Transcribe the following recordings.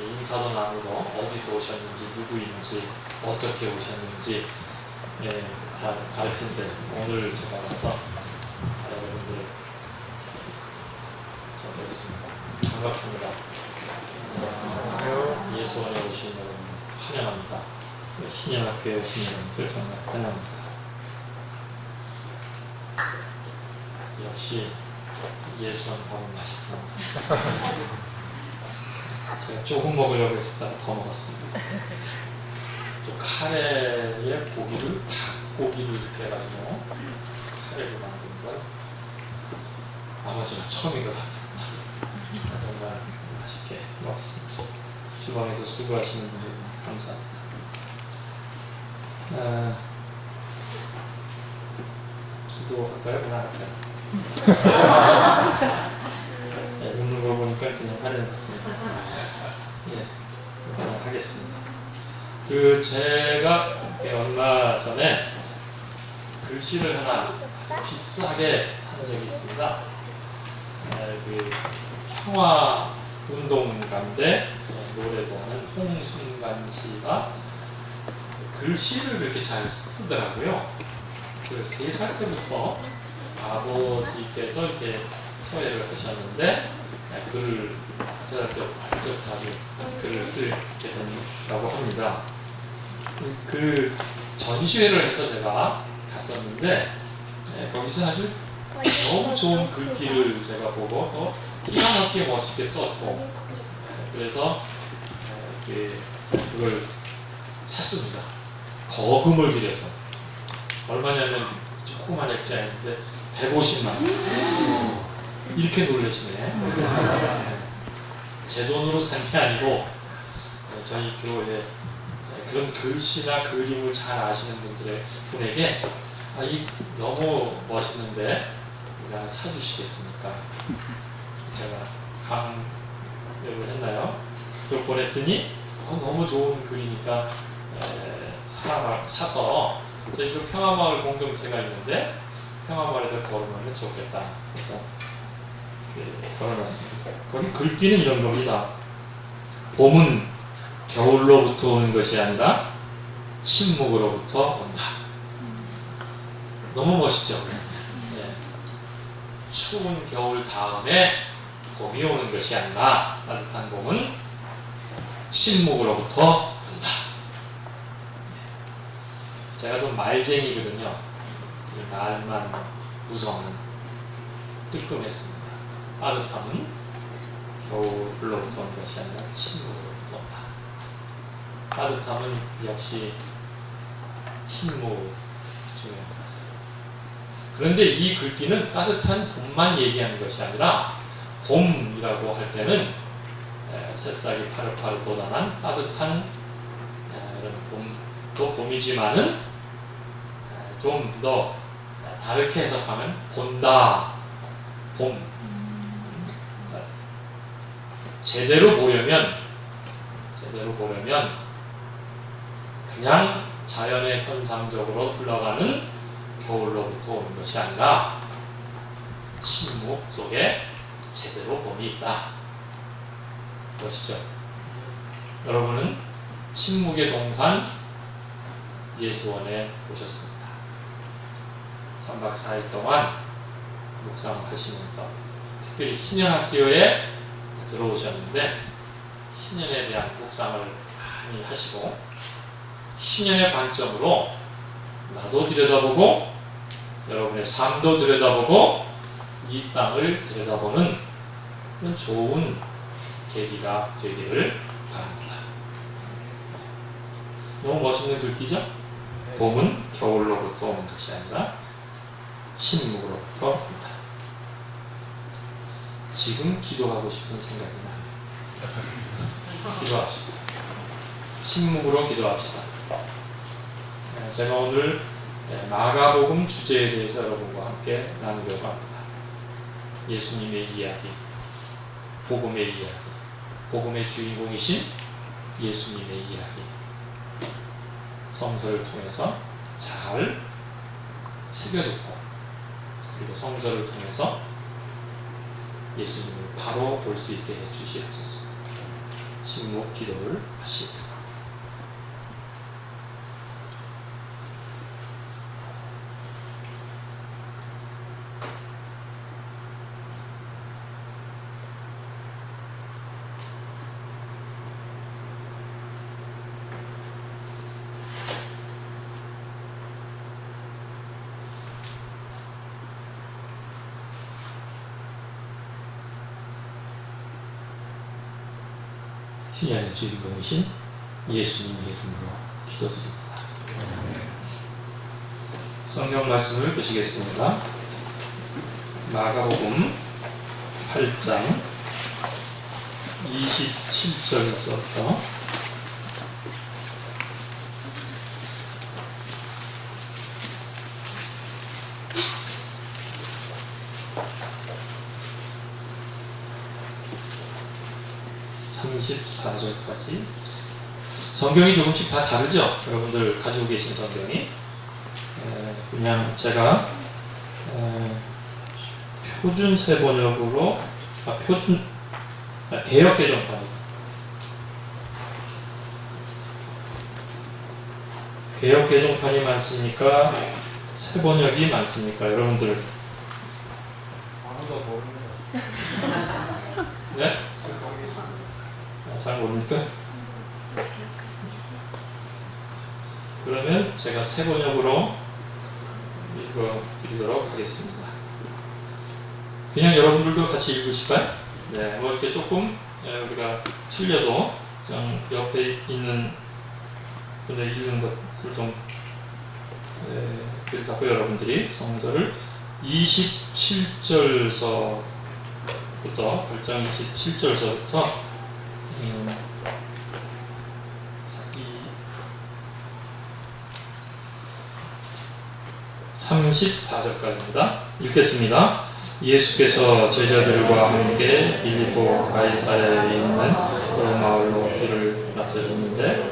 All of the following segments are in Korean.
인사도 나누고 어디서 오셨는지, 누구인지, 어떻게 오셨는지 다 가르친데 오늘 제가 와서 여러분들 뵙습니다. 반갑습니다. 안녕하세요. 예수원에 오신 여러분 환영합니다. 희년학교에 오신 여러분들 정말 환영합니다. 역시 예수원 밥은 맛있습니다. 제가 조금 먹으려고 했다가 더 먹었습니다. 또 카레에 고기를, 닭고기를 이렇게 해가지고 카레를 만든 걸 아버지가 처음인 것 같습니다. 정말 맛있게 먹었습니다. 주방에서 수고하시는 분들 감사합니다. 기도할까요? 그냥 할까요? 웃는 거 보니까 그냥 하는 것 같습니다. 그냥 하겠습니다. 제가 얼마 전에 글씨를 하나 비싸게 산 적이 있습니다. 평화운동가인데 노래도 하는 홍순관 씨가 글씨를 이렇게 잘 쓰더라고요. 3살 때부터 아버지께서 이렇게 서예를 하셨는데 글을 3살 때부터 아주 글을 쓰게 된다고 합니다. 그 전시회를 해서 제가 갔었는데 거기서 아주 너무 좋은 글귀를 제가 보고 또 기가 막히게 멋있게 썼고 그래서 그걸 샀습니다. 거금을 들여서 얼마냐면 조그만 액자였는데 150만 원. 이렇게 놀라시네. 제 돈으로 산 게 아니고 저희 교회 그런 글씨나 그림을 잘 아시는 분에게 이 너무 멋있는데 그냥 사주시겠습니까? 제가 강요를 했나요? 그걸 보냈더니 너무 좋은 글이니까 사서 저희 그 평화마을 공동체가 있는데 평화마을에다 걸어놓으면 좋겠다. 그래서 걸어놨습니다. 거기 글귀는 이런 겁니다. 봄은 겨울로부터 오는 것이 아니라 침묵으로부터 온다. 너무 멋있죠? 추운 겨울 다음에 봄이 오는 것이 아니라 따뜻한 봄은 침묵으로부터 온다. 제가 좀 말쟁이거든요. 말만 무성은 뜨끔했습니다. 따뜻함은 겨울로부터 오는 것이 아니라 침묵으로부터 온다. 따뜻함은 역시 침묵 중요한 것 같습니다. 그런데 이 글귀는 따뜻한 봄만 얘기하는 것이 아니라 봄이라고 할 때는 새싹이 파릇파릇 돋아난 따뜻한 이런 봄도 봄이지만은 좀 더 다르게 해석하면 본다, 봄. 제대로 보려면 그냥 자연의 현상적으로 흘러가는 겨울로부터 오는 것이 아니라 침묵 속에 제대로 봄이 있다. 그것이죠. 여러분은 침묵의 동산 예수원에 오셨습니다. 3박 4일 동안 묵상하시면서 특별히 희년학교에 들어오셨는데 희년에 대한 묵상을 많이 하시고 희년의 관점으로 나도 들여다보고 여러분의 삶도 들여다보고 이 땅을 들여다보는 그런 좋은 계기가 되기를 바랍니다. 너무 멋있는 글귀죠? 봄은 겨울로부터 오는 것이 아니라 침묵으로부터 온다. 지금 기도하고 싶은 생각이 나요. 기도합시다. 침묵으로 기도합시다. 제가 오늘 마가복음 주제에 대해서 여러분과 함께 나누려고 합니다. 예수님의 이야기, 복음의 이야기, 복음의 주인공이신 예수님의 이야기, 성서를 통해서 잘 새겨듣고 그리고 성서를 통해서 예수님을 바로 볼 수 있게 해주시옵소서. 침묵 기도를 하시겠습니다. 신약의 주인공이신 예수님의 이름으로 기도드립니다. 성경 말씀을 보시겠습니다. 마가복음 8장 27절에서부터 34절까지 성경이 조금씩 다 다르죠? 여러분들 가지고 계신 성경이 그냥 제가 표준 세번역으로 개역 개정판이 개역 개정판이 많습니까? 세번역이 많습니까? 여러분들 아무도 모르네요. 네? 잘 모릅니까? 그러면 제가 세 번역으로 읽어드리도록 하겠습니다. 그냥 여러분들도 같이 읽으실까요? 네, 뭐 이렇게 조금 우리가 틀려도 그냥 옆에 있는 분의 읽는 것을 좀 그렇다고 여러분들이 성서를 27절서부터 8장 27절서부터 34절까지입니다. 읽겠습니다. 예수께서 제자들과 함께 빌립보 가이사랴에 있는 마을로 길을 나서셨는데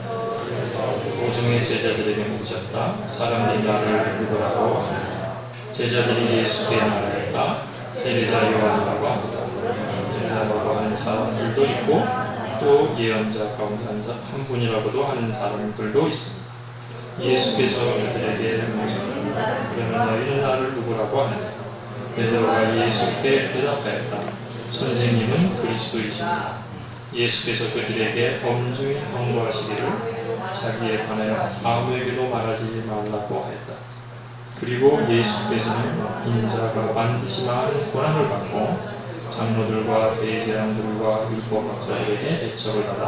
오중의 제자들에게 묻으셨다. 사람들이 나를 누구라고 하느냐. 제자들이 예수께 말하였다. 세리자 요한이라고 합니다. 엘리야라고 하는 사람들도 있고 또 예언자 가운데 한 분이라고도 하는 사람들도 있습니다. 예수께서 그들에게 묻으셨다. 그러면 너희는 나를 누구라고 하느냐. 베드로가 예수께 대답하였다. 선생님은 그리스도이십니다. 예수께서 그들에게 엄중히 경고하시기를 자기에 관하여 아무에게도 말하지 말라고 하였다. 그리고 예수께서는 인자가 반드시 많은 고난을 받고 장로들과 대제사장들과 율법학자들에게 애처를 받아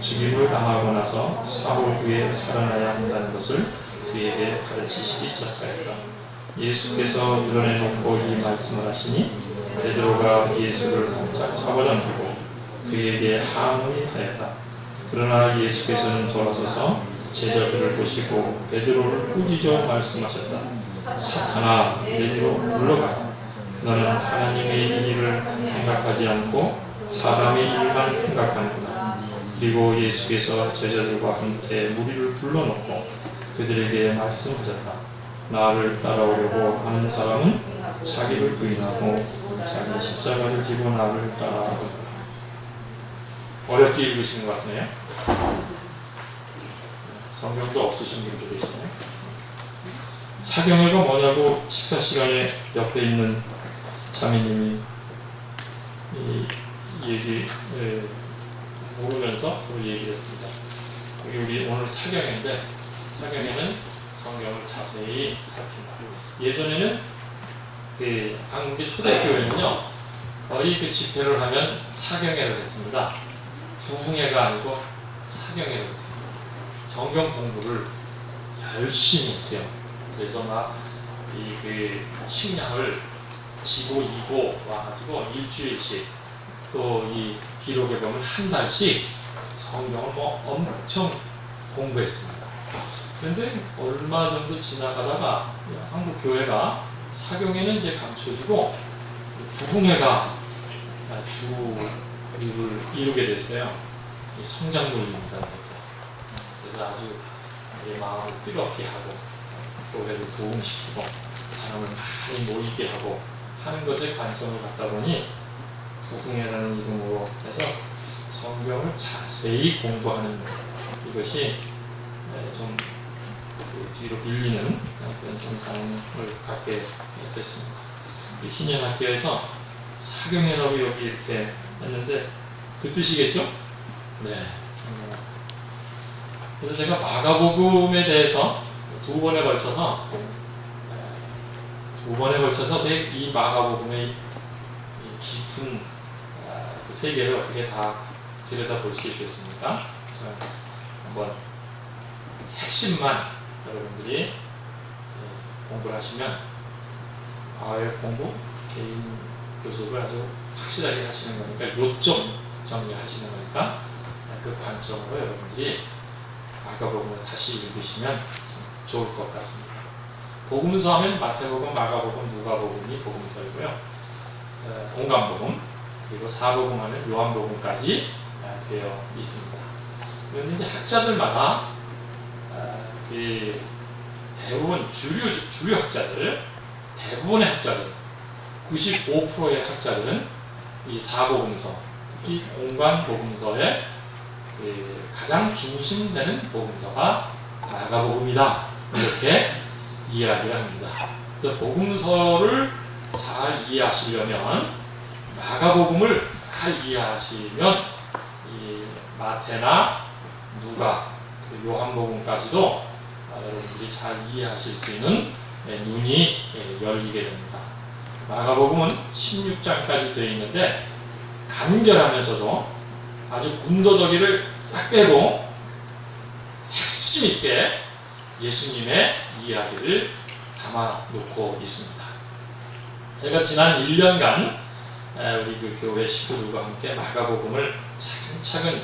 죽임을 당하고 나서 사흘 후에 살아나야 한다는 것을 그에게 가르치시기 시작하였다. 예수께서 드러내놓고 이 말씀을 하시니 베드로가 예수를 바짝 잡아당기고 그에게 항의하였다. 그러나 예수께서는 돌아서서 제자들을 보시고 베드로를 꾸짖어 말씀하셨다. 사탄아, 내리로 물러가라. 너는 하나님의 일을 생각하지 않고 사람의 일만 생각하는구나. 그리고 예수께서 제자들과 함께 무리를 불러놓고 그들에게 말씀하셨다. 나를 따라오려고 하는 사람은 자기를 부인하고 자기 십자가를 지고 나를 따라오라. 어렵게 읽으시는 것 같네요. 성경도 없으신 분도 계시네요. 사경회가 뭐냐고 식사 시간에 옆에 있는 자매님이 이 얘기 모르면서 얘기를 했습니다. 여기 우리 오늘 사경회인데 사경회는 성경을 자세히 살핀다. 예전에는 그 한국의 초대교회는요 거의 그 집회를 하면 사경회를 했습니다. 부흥회가 아니고 사경회를 했습니다. 성경 공부를 열심히 했죠. 그래서 막 이 그 식량을 지고 이고 와가지고 일주일씩 또 이 기록에 보면 한 달씩 성경을 뭐 엄청 공부했습니다. 그런데 얼마 정도 지나가다가 한국 교회가 사경회는 이제 감춰지고 부흥회가 주를 이루게 됐어요. 성장놀이입니다. 그래서 아주 마음을 뜨겁게 하고 교회를 도움시키고 사람을 많이 모이게 하고 하는 것에 관심을 갖다 보니 부흥회라는 이름으로 해서 성경을 자세히 공부하는 이것이 좀 뒤로 밀리는 그런 현상을 갖게 됐습니다. 신약학교에서 사경연합이 여기 이렇게 했는데 그 뜻이겠죠? 네. 그래서 제가 마가복음에 대해서 두 번에 걸쳐서 이 마가복음의 이 깊은 그 세계를 어떻게 다 들여다볼 수 있겠습니까? 한번 핵심만 여러분들이 공부를 하시면 공부, 개인 교습을 아주 확실하게 하시는 거니까 요점 정리하시는 거니까 그 관점으로 여러분들이 마가복음을 다시 읽으시면 좋을 것 같습니다. 복음서 하면 마태복음, 마가복음, 누가복음이 복음서이고요. 공관복음, 그리고 사복음 하면 요한복음까지 되어 있습니다. 그런데 이제 학자들마다 대부분 주류 학자들, 대부분의 학자들, 95%의 학자들은 이 사복음서, 특히 공관복음서의 가장 중심되는 복음서가 마가복음이다, 이렇게 이야기를 합니다. 그래서 복음서를 잘 이해하시려면, 마가복음을 잘 이해하시면 이 마태나 누가, 요한복음까지도 여러분들이 잘 이해하실 수 있는 눈이 열리게 됩니다. 마가복음은 16장까지 되어 있는데 간결하면서도 아주 군더더기를 싹 빼고 핵심 있게 예수님의 이야기를 담아놓고 있습니다. 제가 지난 1년간 우리 그 교회 식구들과 함께 마가복음을 차근차근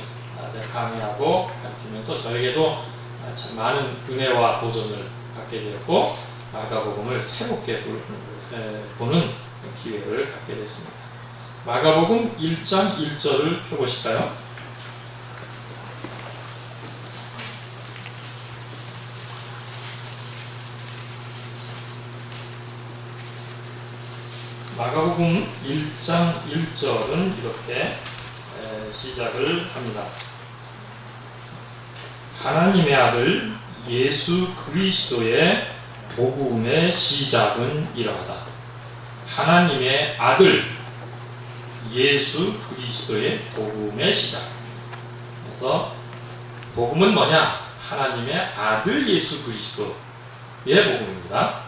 강의하고 가르치면서 저에게도 참 많은 은혜와 도전을 갖게 되었고, 마가복음을 새롭게 보는 기회를 갖게 됐습니다. 마가복음 1장 1절을 펴보실까요? 마가복음 1장 1절은 이렇게 시작을 합니다. 하나님의 아들 예수 그리스도의 복음의 시작은 이러하다. 하나님의 아들 예수 그리스도의 복음의 시작. 그래서 복음은 뭐냐? 하나님의 아들 예수 그리스도의 복음입니다.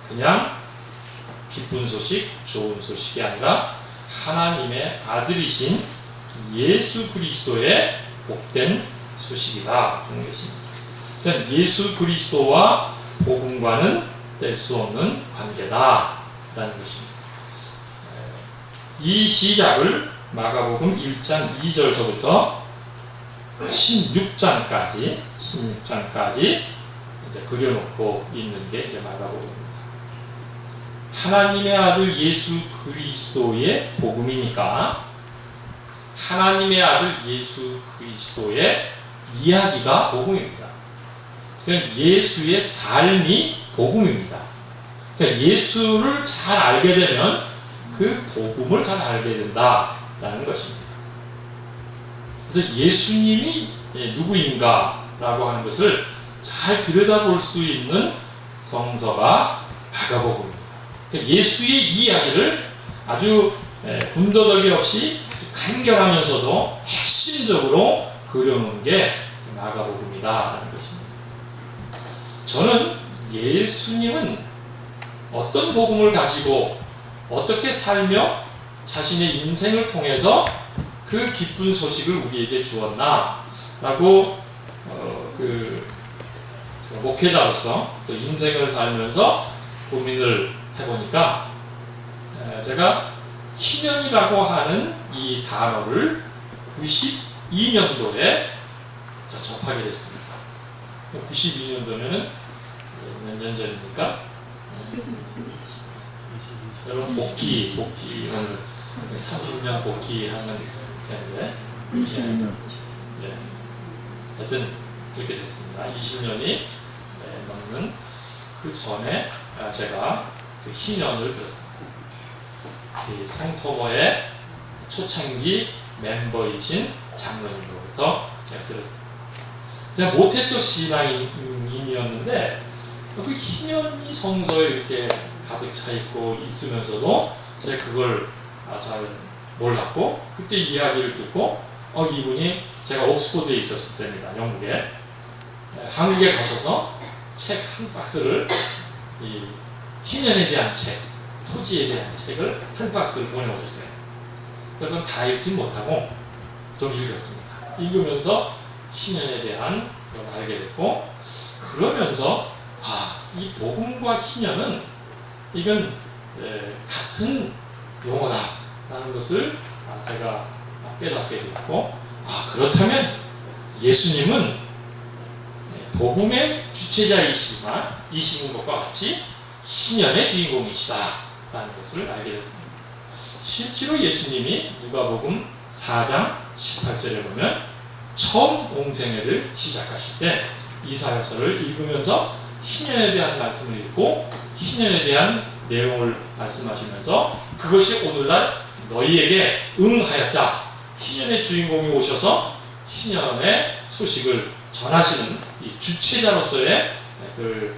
그냥 기쁜 소식, 좋은 소식이 아니라 하나님의 아들이신 예수 그리스도의 복된 소식이다 하는 것입니다. 그러니까 예수 그리스도와 복음과는 뗄 수 없는 관계다라는 것입니다. 이 시작을 마가복음 1장 2절서부터 16장까지 이제 그려놓고 있는 게 이제 마가복음입니다. 하나님의 아들 예수 그리스도의 복음이니까 하나님의 아들 예수 그리스도의 이야기가 복음입니다. 그러니까 예수의 삶이 복음입니다. 그러니까 예수를 잘 알게 되면 그 복음을 잘 알게 된다라는 것입니다. 그래서 예수님이 누구인가라고 하는 것을 잘 들여다볼 수 있는 성서가 마가복음입니다. 그러니까 예수의 이야기를 아주 군더더기 없이 간결하면서도 핵심적으로 그려놓은 게 마가복음이다라는 것입니다. 저는 예수님은 어떤 복음을 가지고 어떻게 살며 자신의 인생을 통해서 그 기쁜 소식을 우리에게 주었나라고 목회자로서 또 인생을 살면서 고민을 해보니까 제가 희년이라고 하는 이 단어를 92년도에 접하게 됐습니다. 92년도면은 몇 년 전입니까? 여러분 복귀 오늘 30년 복귀하는 때인데 20년. 네. 하여튼 그렇게 됐습니다. 20년이 넘는 그 전에 제가 그 희년을 들었습니다. 이 성토모의 초창기 멤버이신 장로님으로부터 제가 들었습니다. 제가 모태적 신앙인이었는데 그 희년이 성서에 이렇게 가득 차 있고 있으면서도 제가 그걸 잘 몰랐고, 그때 이야기를 듣고 이분이, 제가 옥스포드에 있었을 때입니다. 영국에. 한국에 가셔서 책 한 박스를, 이 희년에 대한 책, 토지에 대한 책을 한 박스를 보내오셨어요. 그건 다 읽지 못하고 좀 읽었습니다. 읽으면서 희년에 대한 걸 알게 됐고, 그러면서 이 복음과 희년은 이건 같은 용어다라는 것을 제가 깨닫게 됐고, 그렇다면 예수님은 복음의 주체자이시는 것과 같이 희년의 주인공이시다라는 것을 알게 됐습니다. 실제로 예수님이 누가복음 4장 18절에 보면 처음 공생애를 시작하실 때 이사야서를 읽으면서 희년에 대한 말씀을 읽고 희년에 대한 내용을 말씀하시면서, 그것이 오늘날 너희에게 응하였다. 희년의 주인공이 오셔서 희년의 소식을 전하시는 이 주체자로서의 그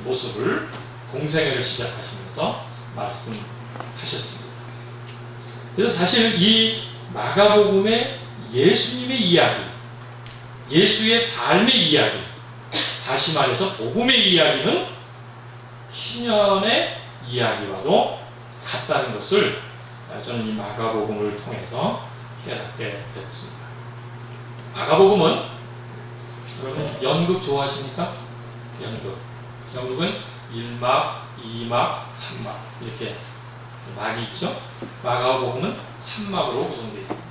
모습을 공생애를 시작하시면서 말씀하셨습니다. 그래서 사실 이 마가복음의 예수님의 이야기, 예수의 삶의 이야기, 다시 말해서 복음의 이야기는 희년의 이야기와도 같다는 것을 저는 이 마가복음을 통해서 깨닫게 됐습니다. 마가복음은, 여러분 연극 좋아하십니까? 연극은 1막, 2막, 3막 이렇게 막이 있죠? 마가복음은 3막으로 구성되어 있습니다.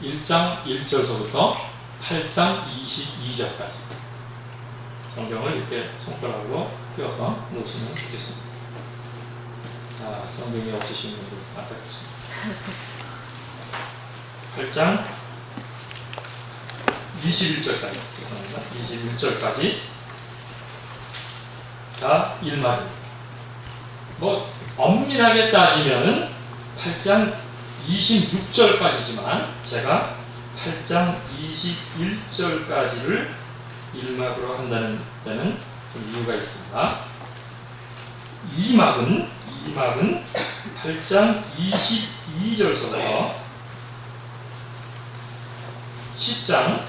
1장 1절서부터 8장 22절까지 성경을 이렇게 손가락으로 띄워서 놓으시면 좋겠습니다. 성경이 없으신 분들 안타깝습니다. 8장 21절까지, 죄송합니다. 21절까지가 1막입니다. 엄밀하게 따지면은 8장 26절까지지만 제가 8장 21절까지를 1막으로 한다는 데는 좀 이유가 있습니다. 2막은 8장 22절서부터 10장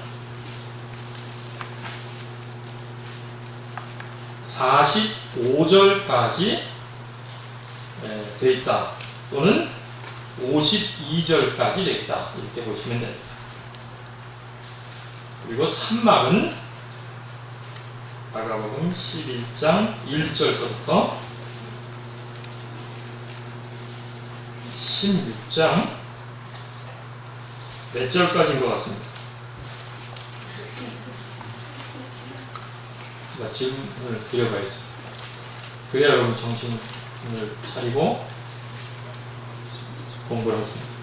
45절까지 되어 있다, 또는 52절까지 되어 있다, 이렇게 보시면 됩니다. 그리고 3막은 마가복음 11장 1절서부터 16장 몇 절까지인 것 같습니다. 질문을 드려봐야죠. 그래야 여러분 정신을 차리고 공부를 했습니다.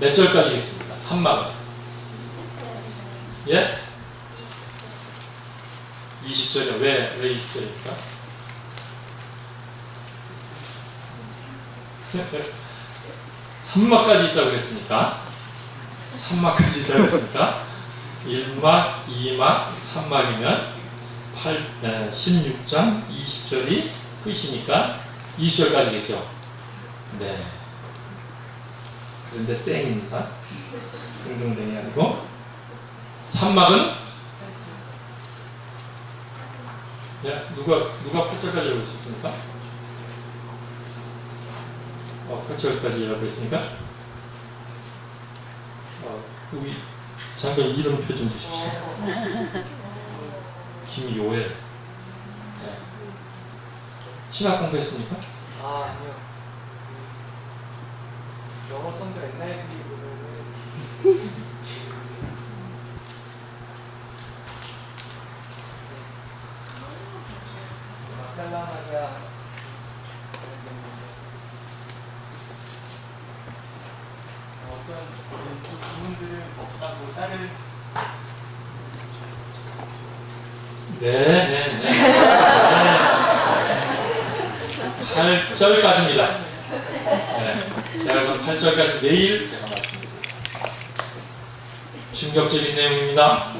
몇 절까지겠습니까? 3막은? 예? 20절이요. 왜 20절입니까? 3막까지 있다고 했으니까 3막까지 있다고 했으니까 1막, 2막, 3막이면 16장 20절이 끝이니까 20절까지겠죠. 네. 그런데 땡입니다. 등등등이 아니고 3막은 누가 8절까지 알고 있었습니까? 8절까지 알고 있습니까? 여기 잠깐 이름표 좀 주십시오. 김요엘. 네. 신학 공부했습니까? 아니요. 영어 선교 NIV 보면은 마칼라마리아 어떤 부분들을 먹다고 딸을 네. 8절까지입니다. 네. 제가 그럼 8절까지 내일 제가 말씀드리겠습니다. 충격적인 내용입니다.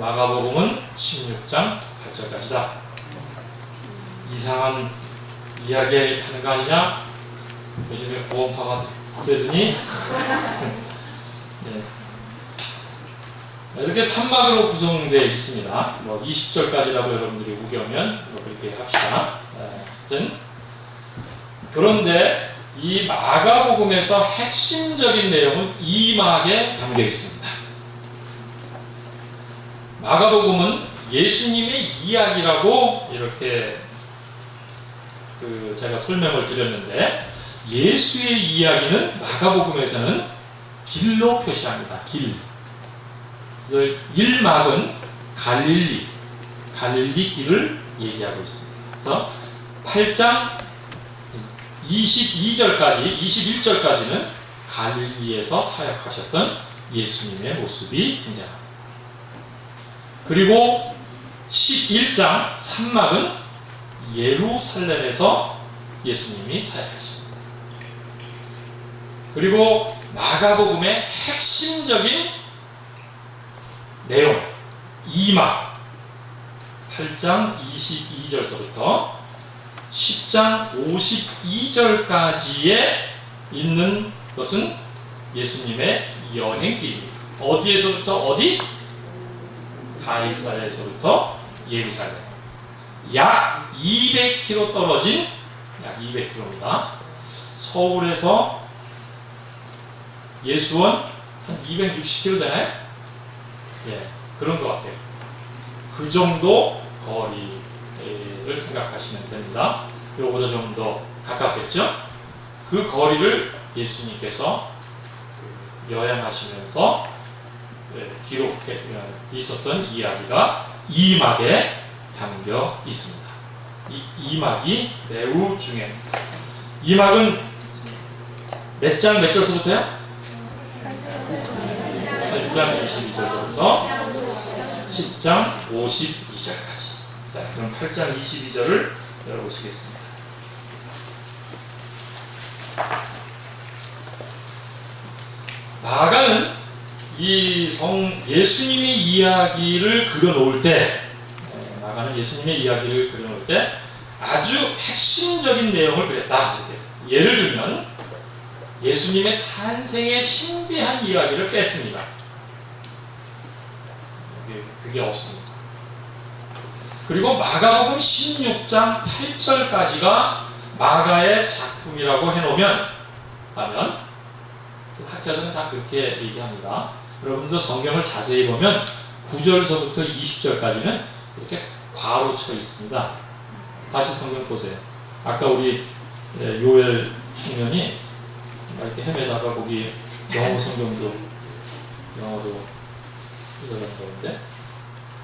마가복음은 16장 8절까지다. 이상한 이야기 하는 거 아니냐? 요즘에 구원파가 세더니 네. 이렇게 3막으로 구성되어 있습니다. 뭐 20절까지라고 여러분들이 우겨면 뭐 그렇게 합시다. 하여튼 그런데 이 마가복음에서 핵심적인 내용은 2막에 담겨 있습니다. 마가복음은 예수님의 이야기라고 이렇게 제가 설명을 드렸는데, 예수의 이야기는 마가복음에서는 길로 표시합니다. 길. 그래서 1막은 갈릴리 길을 얘기하고 있습니다. 그래서 8장 21절까지는 갈릴리에서 사역하셨던 예수님의 모습이 등장합니다. 그리고 11장 3막은 예루살렘에서 예수님이 사역하십니다. 그리고 마가복음의 핵심적인 내용 2막 8장 22절서부터 10장 52절까지에 있는 것은 예수님의 여행길입니다. 어디에서부터 어디? 가이사랴에서부터 예루살렘. 약 200km 떨어진, 약 200km입니다. 서울에서 예수원 한 260km 되나요? 예, 그런 것 같아요. 그 정도 거리를 생각하시면 됩니다. 요거보다 좀 더 가깝겠죠? 그 거리를 예수님께서 여행하시면서 기록해 있었던 이야기가 2막에 담겨 있습니다. 이 2막이 매우 중요합니다. 2막은 몇 장 몇 절서부터요? 8장 22절서부터 10장 52절까지. 자, 그럼 8장 22절을 열어보시겠습니다. 마가는 이 예수님의 이야기를 그려놓을 때, 아주 핵심적인 내용을 그렸다. 예를 들면 예수님의 탄생의 신비한 이야기를 뺐습니다. 그게 없습니다. 그리고 마가복음 16장 8절까지가 마가의 작품이라고 해놓으면, 학자들은 다 그렇게 얘기합니다. 여러분도 성경을 자세히 보면 9절서부터 20절까지는 이렇게 괄호 쳐 있습니다. 다시 성경 보세요. 아까 우리 요엘 청년이 이렇게 헤매다가 거기 영어 성경도 영어로 들어간 건데,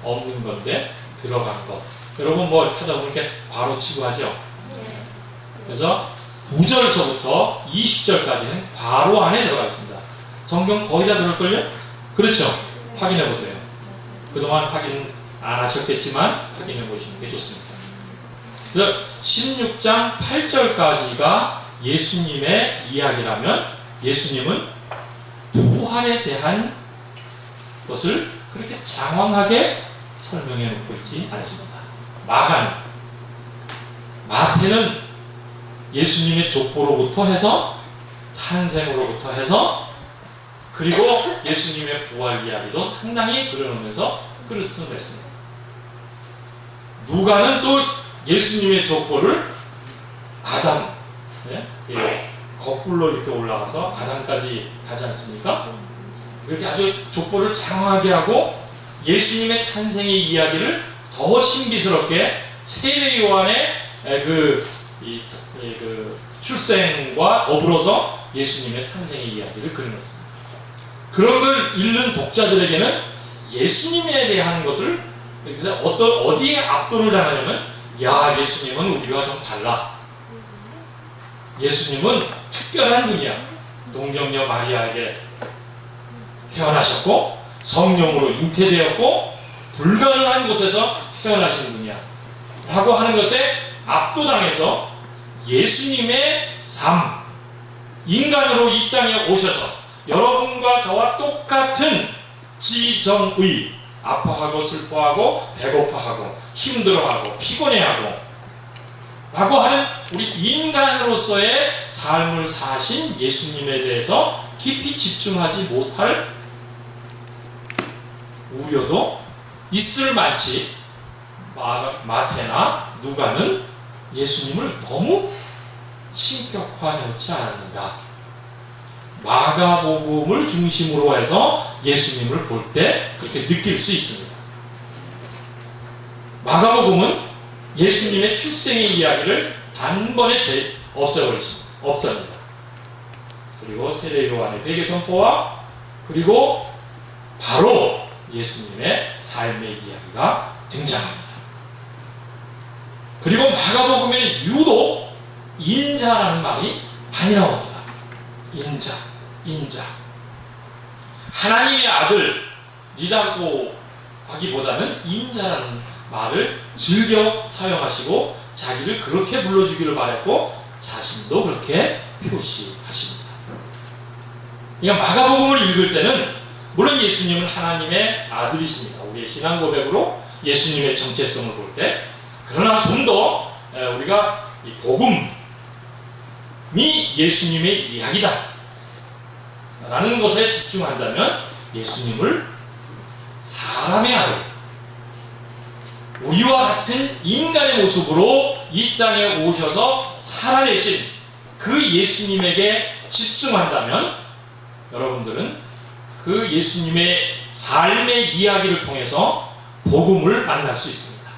없는 건데 들어간 것. 여러분 뭐 하다 보면 이렇게 괄호 치고 하죠. 그래서 9절서부터 20절까지는 괄호 안에 들어가 있습니다. 성경 거의 다 그럴걸요? 그렇죠? 확인해 보세요. 그동안 확인 안 하셨겠지만 확인해 보시는 게 좋습니다. 그래서 16장 8절까지가 예수님의 이야기라면, 예수님은 부활에 대한 것을 그렇게 장황하게 설명해 놓고 있지 않습니다. 마태는 예수님의 족보로부터 해서, 탄생으로부터 해서, 그리고 예수님의 부활 이야기도 상당히 그려놓으면서 글을 냈습니다. 누가는 또 예수님의 족보를 아담, 거꾸로 이렇게 올라가서 아담까지 가지 않습니까? 이렇게 아주 족보를 장황하게 하고 예수님의 탄생의 이야기를 더 신비스럽게 세례 요한의 그 출생과 더불어서 예수님의 탄생의 이야기를 그려놓습니다. 그런 걸 읽는 독자들에게는 예수님에 대한 것을 어디에 압도를 당하냐면, 야, 예수님은 우리와 좀 달라. 예수님은 특별한 분이야. 동정녀 마리아에게 태어나셨고 성령으로 잉태되었고 불가능한 곳에서 태어나신 분이야 라고 하는 것에 압도당해서 예수님의 삶, 인간으로 이 땅에 오셔서 여러분과 저와 똑같은 지정의, 아파하고 슬퍼하고 배고파하고 힘들어하고 피곤해하고 라고 하는 우리 인간으로서의 삶을 사신 예수님에 대해서 깊이 집중하지 못할 우려도 있을 만치 마태나 누가는 예수님을 너무 신격화해놓지 않았는가. 마가복음을 중심으로 해서 예수님을 볼 때 그렇게 느낄 수 있습니다. 마가복음은 예수님의 출생의 이야기를 단번에 없애버립니다. 그리고 세례 요한의 회개 선포와 그리고 바로 예수님의 삶의 이야기가 등장합니다. 그리고 마가복음에 유독 인자라는 말이 많이 나옵니다. 인자. 하나님의 아들이라고 하기보다는 인자라는 말을 즐겨 사용하시고 자기를 그렇게 불러주기를 바랬고 자신도 그렇게 표시하십니다. 그러니까 마가복음을 읽을 때는 물론 예수님은 하나님의 아들이십니다. 우리의 신앙 고백으로 예수님의 정체성을 볼 때, 그러나 좀 더 우리가 이 복음이 예수님의 이야기다 라는 것에 집중한다면 예수님을 사람의 아들, 우리와 같은 인간의 모습으로 이 땅에 오셔서 살아내신 그 예수님에게 집중한다면 여러분들은 그 예수님의 삶의 이야기를 통해서 복음을 만날 수 있습니다.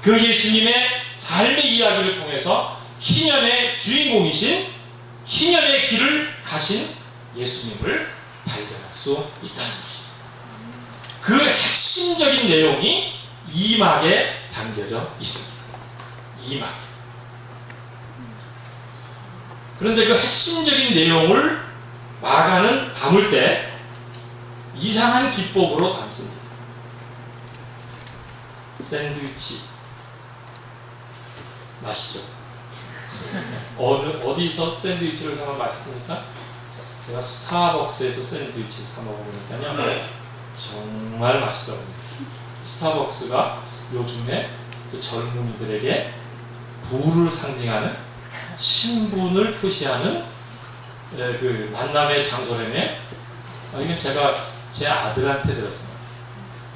그 예수님의 삶의 이야기를 통해서 희년의 주인공이신 희년의 길을 가신 예수님을 발견할 수 있다는 것입니다. 그 핵심적인 내용이 2막에 담겨져 있습니다. 2막. 그런데 그 핵심적인 내용을 마가는 담을 때 이상한 기법으로 담습니다. 샌드위치 맛있죠? 어디서 샌드위치를 사면 맛있습니까? 제가 스타벅스에서 샌드위치 사 먹어보니까요 정말 맛있더라고요. 스타벅스가 요즘에 그 젊은이들에게 부를 상징하는 신분을 표시하는 그 만남의 장소라며, 이건 제가 제 아들한테 들었습니다.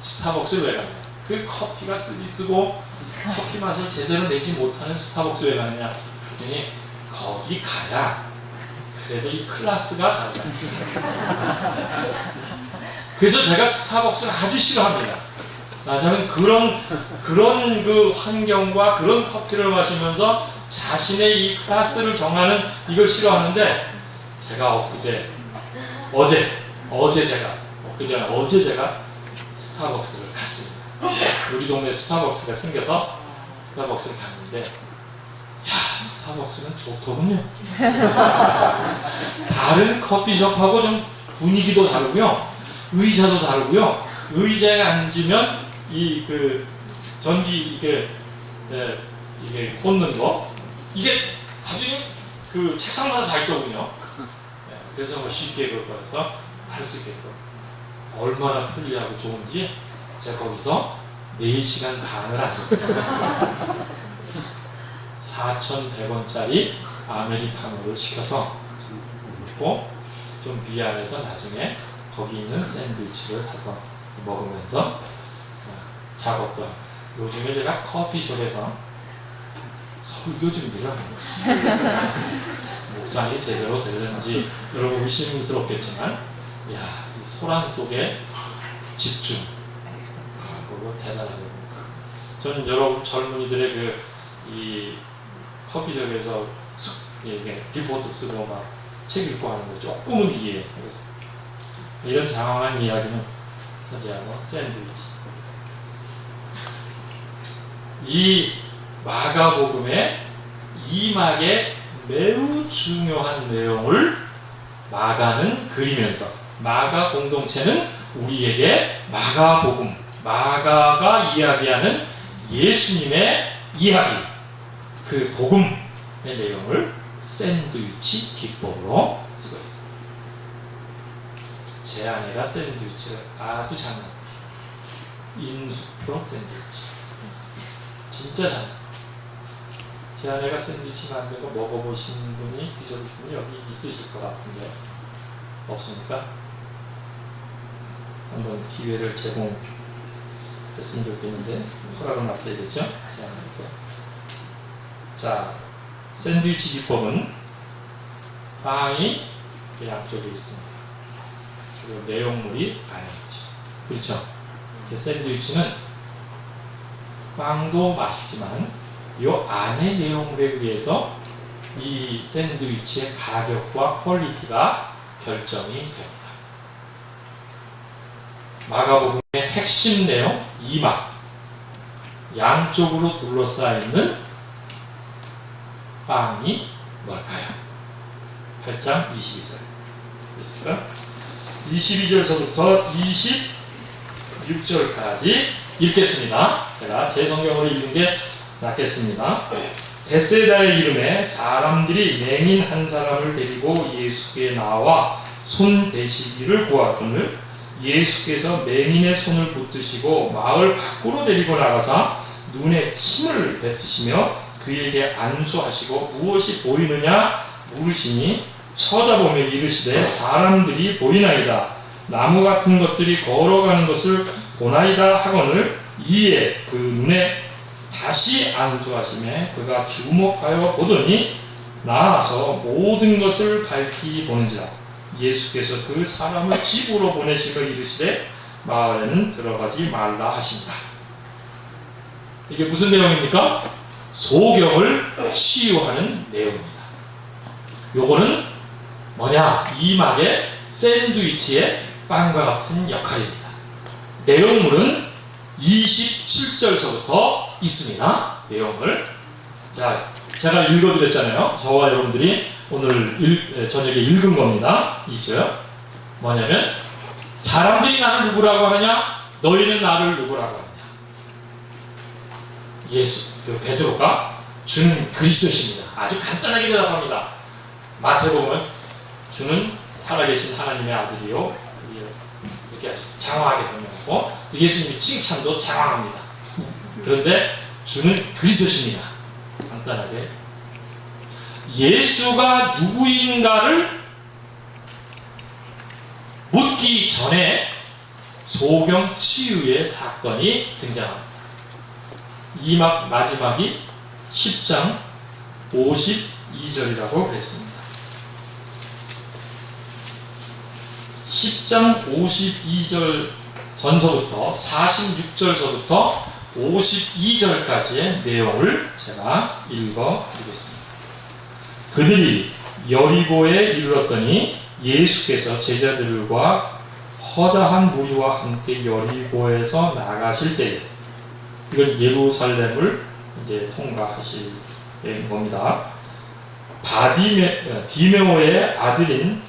스타벅스를 왜 가냐? 그 커피가 쓰고 커피 맛을 제대로 내지 못하는 스타벅스 왜 가느냐? 그랬더니 거기 가야 그래도 이 클래스가 다르다. 그래서 제가 스타벅스를 아주 싫어합니다. 저는 그런 그 환경과 그런 커피를 마시면서 자신의 이 클래스를 정하는 이걸 싫어하는데, 제가 어제 제가 스타벅스를 갔습니다. 우리 동네 스타벅스가 생겨서 스타벅스를 갔는데, 스타벅스는 좋더군요. 다른 커피숍하고 좀 분위기도 다르고요, 의자도 다르고요. 의자에 앉으면 이 그 전기 이게 꽂는 거, 이게 아주 그 책상마다 다 있더군요. 그래서 뭐 쉽게 그거에서 할 수 있게끔 얼마나 편리하고 좋은지 제가 거기서 4시간 반을 앉았어요. 4,100원짜리 아메리카노를 시켜서 먹고, 좀 미안해서 나중에 거기 있는 샌드위치를 사서 먹으면서 작업도 하고. 요즘에 제가 커피숍에서 설교 준비를 합니다. 목상이 제대로 되는지 여러분 의심스럽겠지만, 이 소란 속에 집중, 그거 대단하죠. 저는 여러분 젊은이들의 이 커피숍에서 이게 리포트 쓰고 막 책 읽고 하는 거 조금은 이해하겠습니다. 이런 장황한 이야기는 차지하고 샌드위치. 이 마가복음의 2막의 매우 중요한 내용을 마가는 그리면서, 마가 공동체는 우리에게 마가복음, 마가가 이야기하는 예수님의 이야기, 그 복음의 내용을 샌드위치 기법으로 쓰고 있습니다. 제 아내가 샌드위치를 아주 잘한다. 인수표 샌드위치. 진짜 잘한다. 제 아내가 샌드위치 만든 거 먹어보신 분이, 드셔보신 분이 여기 있으실 것 같은데 없습니까? 한번 기회를 제공했으면 좋겠는데 허락은 맡겨야겠죠? 제 아내한테. 자, 샌드위치 기법은 빵이 양쪽에 있습니다. 그리고 내용물이 안에 있죠. 그렇죠? 샌드위치는 빵도 맛있지만 이 안의 내용물에 의해서 이 샌드위치의 가격과 퀄리티가 결정이 됩니다. 마가복음의 핵심 내용 2막 양쪽으로 둘러싸여 빵이 뭘까요? 8장 22절. 보십시오. 22절서부터 26절까지 읽겠습니다. 제가 제 성경으로 읽는 게 낫겠습니다. 베세다의 이름에 사람들이 맹인 한 사람을 데리고 예수께 나와 손 대시기를 구하거늘 예수께서 맹인의 손을 붙드시고 마을 밖으로 데리고 나가사 눈에 침을 뱉으시며 그에게 안수하시고 무엇이 보이느냐 물으시니 쳐다보며 이르시되 사람들이 보이나이다. 나무 같은 것들이 걸어가는 것을 보나이다 하거늘 이에 그 눈에 다시 안수하시매 그가 주목하여 보더니 나아서 모든 것을 밝히 보는지라. 예수께서 그 사람을 집으로 보내시며 이르시되 마을에는 들어가지 말라 하시니라. 이게 무슨 내용입니까? 소경을 치유하는 내용입니다. 요거는 뭐냐? 이막의 샌드위치의 빵과 같은 역할입니다. 내용물은 27절서부터 있습니다. 내용을. 자, 제가 읽어드렸잖아요. 저와 여러분들이 오늘 저녁에 읽은 겁니다. 있죠? 뭐냐면 사람들이 나를 누구라고 하느냐? 너희는 나를 누구라고 하느냐? 예수, 베드로가 주는 그리스도십니다. 아주 간단하게 대답합니다. 마태복음은 주는 살아계신 하나님의 아들이요. 이렇게 장황하게 설명하고 예수님의 칭찬도 장황합니다. 그런데 주는 그리스도십니다. 간단하게. 예수가 누구인가를 묻기 전에 소경 치유의 사건이 등장합니다. 이 마지막이 10장 52절이라고 그랬습니다. 10장 52절 전서부터 46절서부터 52절까지의 내용을 제가 읽어드리겠습니다. 그들이 여리고에 이르렀더니 예수께서 제자들과 허다한 무리와 함께 여리고에서 나가실 때에, 이건 예루살렘을 이제 통과하실 겁니다. 디메오의 아들인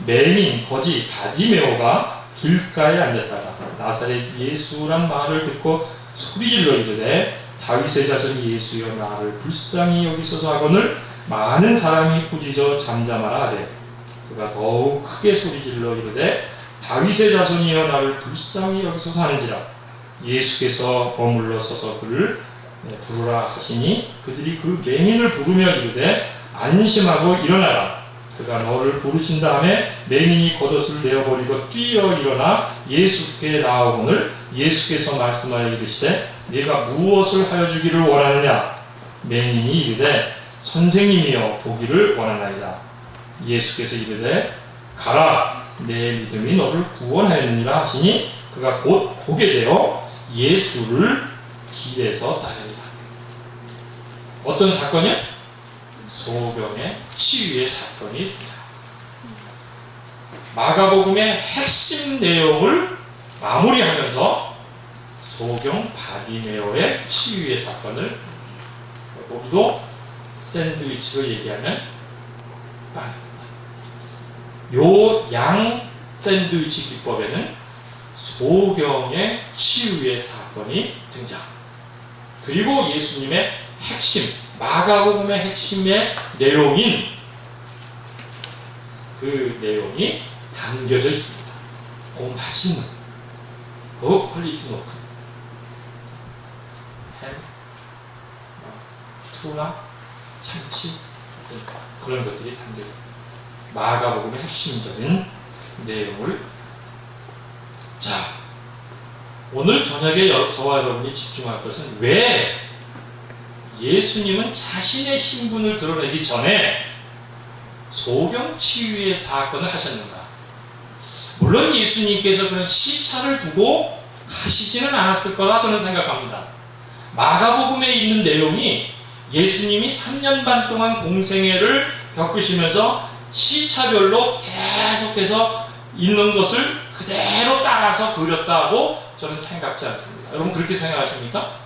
맹인 거지 바디메오가 길가에 앉았다가 나사렛 예수란 말을 듣고 소리질러 이르되 다윗의 자손 예수여 나를 불쌍히 여기소서 하거늘 많은 사람이 부짖어 잠잠하라 하되 그가 더욱 크게 소리질러 이르되 다윗의 자손이여 나를 불쌍히 여기소서 하는지라. 예수께서 머물러 서서 그를 부르라 하시니 그들이 그 맹인을 부르며 이르되 안심하고 일어나라. 그가 너를 부르신 다음에 맹인이 겉옷을 내어버리고 뛰어 일어나 예수께 나아오거늘 예수께서 말씀하여 이르시되 네가 무엇을 하여 주기를 원하느냐. 맹인이 이르되 선생님이여 보기를 원하나이다. 예수께서 이르되 가라 내 믿음이 너를 구원하였느니라 하시니 그가 곧 보게 되어 예수를 길에서 따르니라. 어떤 사건이요? 소경의 치유의 사건이 등장합니다. 마가복음의 핵심 내용을 마무리하면서 소경 바디메오의 치유의 사건을, 우리도 샌드위치로 얘기하면 요 양 샌드위치 기법에는 소경의 치유의 사건이 등장합니다. 그리고 예수님의 핵심, 마가복음의 핵심의 내용인 그 내용이 담겨져 있습니다. 그 맛있는, 그 퀄리티 높은 햄, 투나, 참치 그런 것들이 담겨요. 마가복음의 핵심적인 내용을. 자, 오늘 저녁에 저와 여러분이 집중할 것은 왜 예수님은 자신의 신분을 드러내기 전에 소경 치유의 사건을 하셨는가? 물론 예수님께서 그런 시차를 두고 하시지는 않았을 거라 저는 생각합니다. 마가복음에 있는 내용이 예수님이 3년 반 동안 공생애를 겪으시면서 시차별로 계속해서 있는 것을 그대로 따라서 그렸다고 저는 생각지 않습니다. 여러분 그렇게 생각하십니까?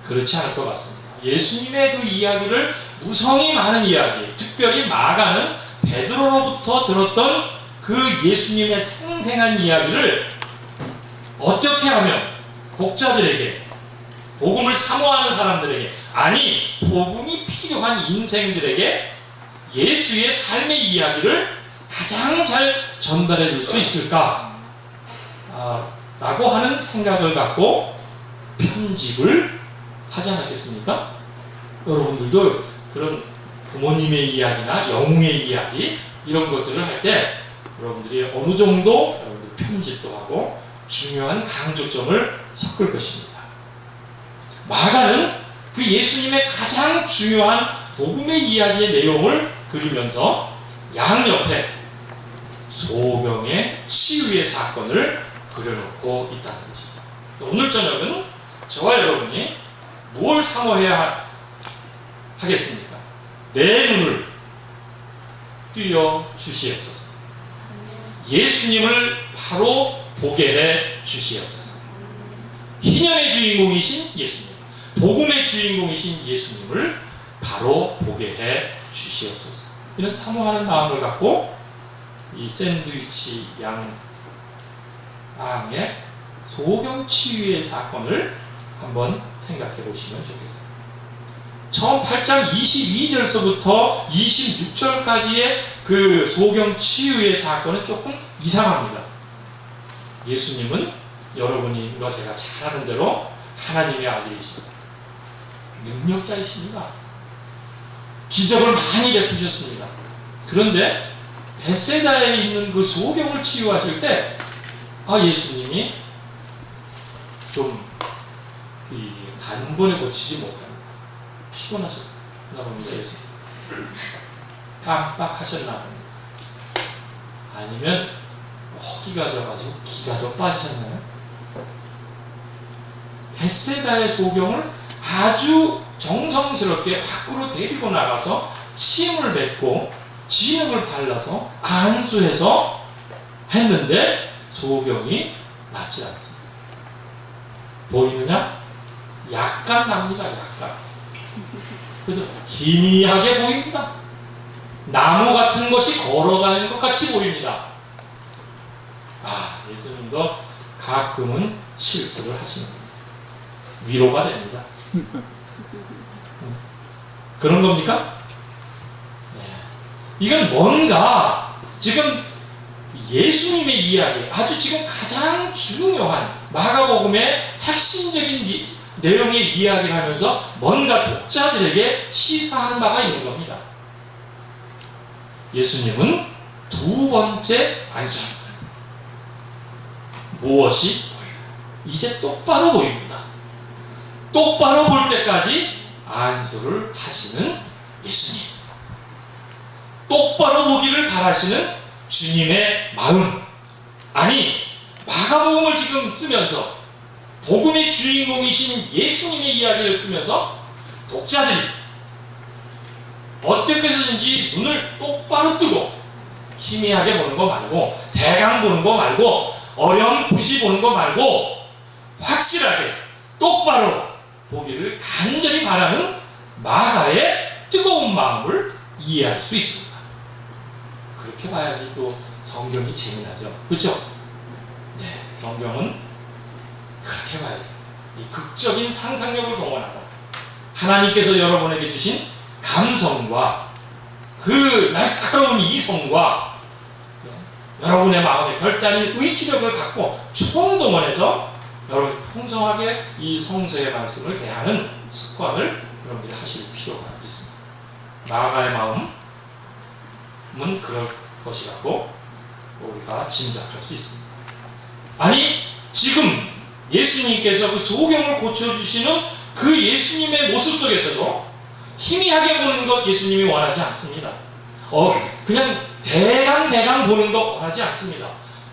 그렇지 않을 것 같습니다. 예수님의 그 이야기를 무성이 많은 이야기, 특별히 마가는 베드로로부터 들었던 그 예수님의 생생한 이야기를 어떻게 하면 독자들에게, 복음을 사모하는 사람들에게, 아니 복음이 필요한 인생들에게 예수의 삶의 이야기를 가장 잘 전달해 줄 수 있을까? 라고 하는 생각을 갖고 편집을 하지 않았겠습니까? 여러분들도 그런 부모님의 이야기나 영웅의 이야기 이런 것들을 할 때 여러분들이 어느 정도 여러분들 편집도 하고 중요한 강조점을 섞을 것입니다. 마가는 그 예수님의 가장 중요한 복음의 이야기의 내용을 그리면서 양옆에 소경의 치유의 사건을 그려놓고 있다는 것입니다. 오늘 저녁은 저와 여러분이 무엇을 사모해야 하겠습니까? 내 눈을 띄어 주시옵소서. 예수님을 바로 보게 해 주시옵소서. 희년의 주인공이신 예수님, 복음의 주인공이신 예수님을 바로 보게 해 주시옵소서. 이런 사모하는 마음을 갖고 이 샌드위치 양의 소경 치유의 사건을 한번 생각해 보시면 좋겠습니다. 처음 8장 22절서부터 26절까지의 그 소경 치유의 사건은 조금 이상합니다. 예수님은 여러분과 제가 잘 아는 대로 하나님의 아들이십니다. 능력자이십니다. 기적을 많이 베푸셨습니다. 그런데 벳세다에 있는 그 소경을 치유하실 때 예수님이 좀 단번에 고치지 못합니다. 피곤하셨나 봅니다. 깜빡하셨나 봅니다. 아니면 허기가 져가지고 기가 좀 빠지셨나요? 벳세다의 소경을 아주 정성스럽게 밖으로 데리고 나가서 침을 뱉고 진흙을 발라서 안수해서 했는데 소경이 낫지 않습니다. 보이느냐? 약간 납니다. 약간. 그래서 희미하게 보입니다. 나무 같은 것이 걸어가는 것 같이 보입니다. 예수님도 가끔은 실수를 하시는 겁니다. 위로가 됩니다. 그런 겁니까? 이건 뭔가 지금 예수님의 이야기, 아주 지금 가장 중요한 마가복음의 핵심적인 내용의 이야기를 하면서 뭔가 독자들에게 시사하는 바가 있는 겁니다. 예수님은 두 번째 안수합니다. 무엇이 보여요? 이제 똑바로 보입니다. 똑바로 볼 때까지 안수를 하시는 예수님. 똑바로 보기를 바라시는 주님의 마음. 아니, 마가복음을 지금 쓰면서 복음의 주인공이신 예수님의 이야기를 쓰면서 독자들이 어떻게 해서든지 눈을 똑바로 뜨고 희미하게 보는 거 말고, 대강 보는 거 말고, 어렴풋이 보는 거 말고 확실하게 똑바로 보기를 간절히 바라는 마가의 뜨거운 마음을 이해할 수 있습니다. 그렇게 봐야지 또 성경이 재미나죠. 그렇죠? 네, 성경은 그렇게 봐야 돼요. 이 극적인 상상력을 동원하고 하나님께서 여러분에게 주신 감성과 그 날카로운 이성과 여러분의 마음에 결단인 의지력을 갖고 총동원해서 여러분 풍성하게 이 성서의 말씀을 대하는 습관을 여러분들이 하실 필요가 있습니다. 마가의 마음은 그럴 것이라고 우리가 짐작할 수 있습니다. 아니, 지금 예수님께서 그 소경을 고쳐주시는 그 예수님의 모습 속에서도 희미하게 보는 것 예수님이 원하지 않습니다. 그냥 대강 보는 것 원하지 않습니다.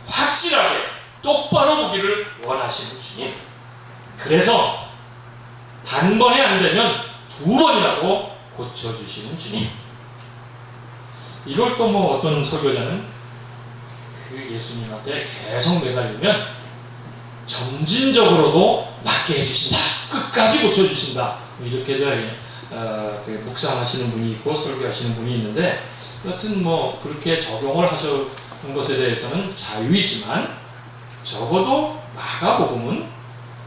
확실하게 똑바로 보기를 원하시는 주님. 그래서 단번에 안 되면 2번이라도 고쳐주시는 주님. 이걸 또 뭐 어떤 설교자는 그 예수님한테 계속 매달리면 점진적으로도 낫게 해주신다. 끝까지 고쳐주신다. 이렇게 묵상하시는 분이 있고 설교하시는 분이 있는데, 여튼 뭐 그렇게 적용을 하시는 것에 대해서는 자유이지만, 적어도 마가복음은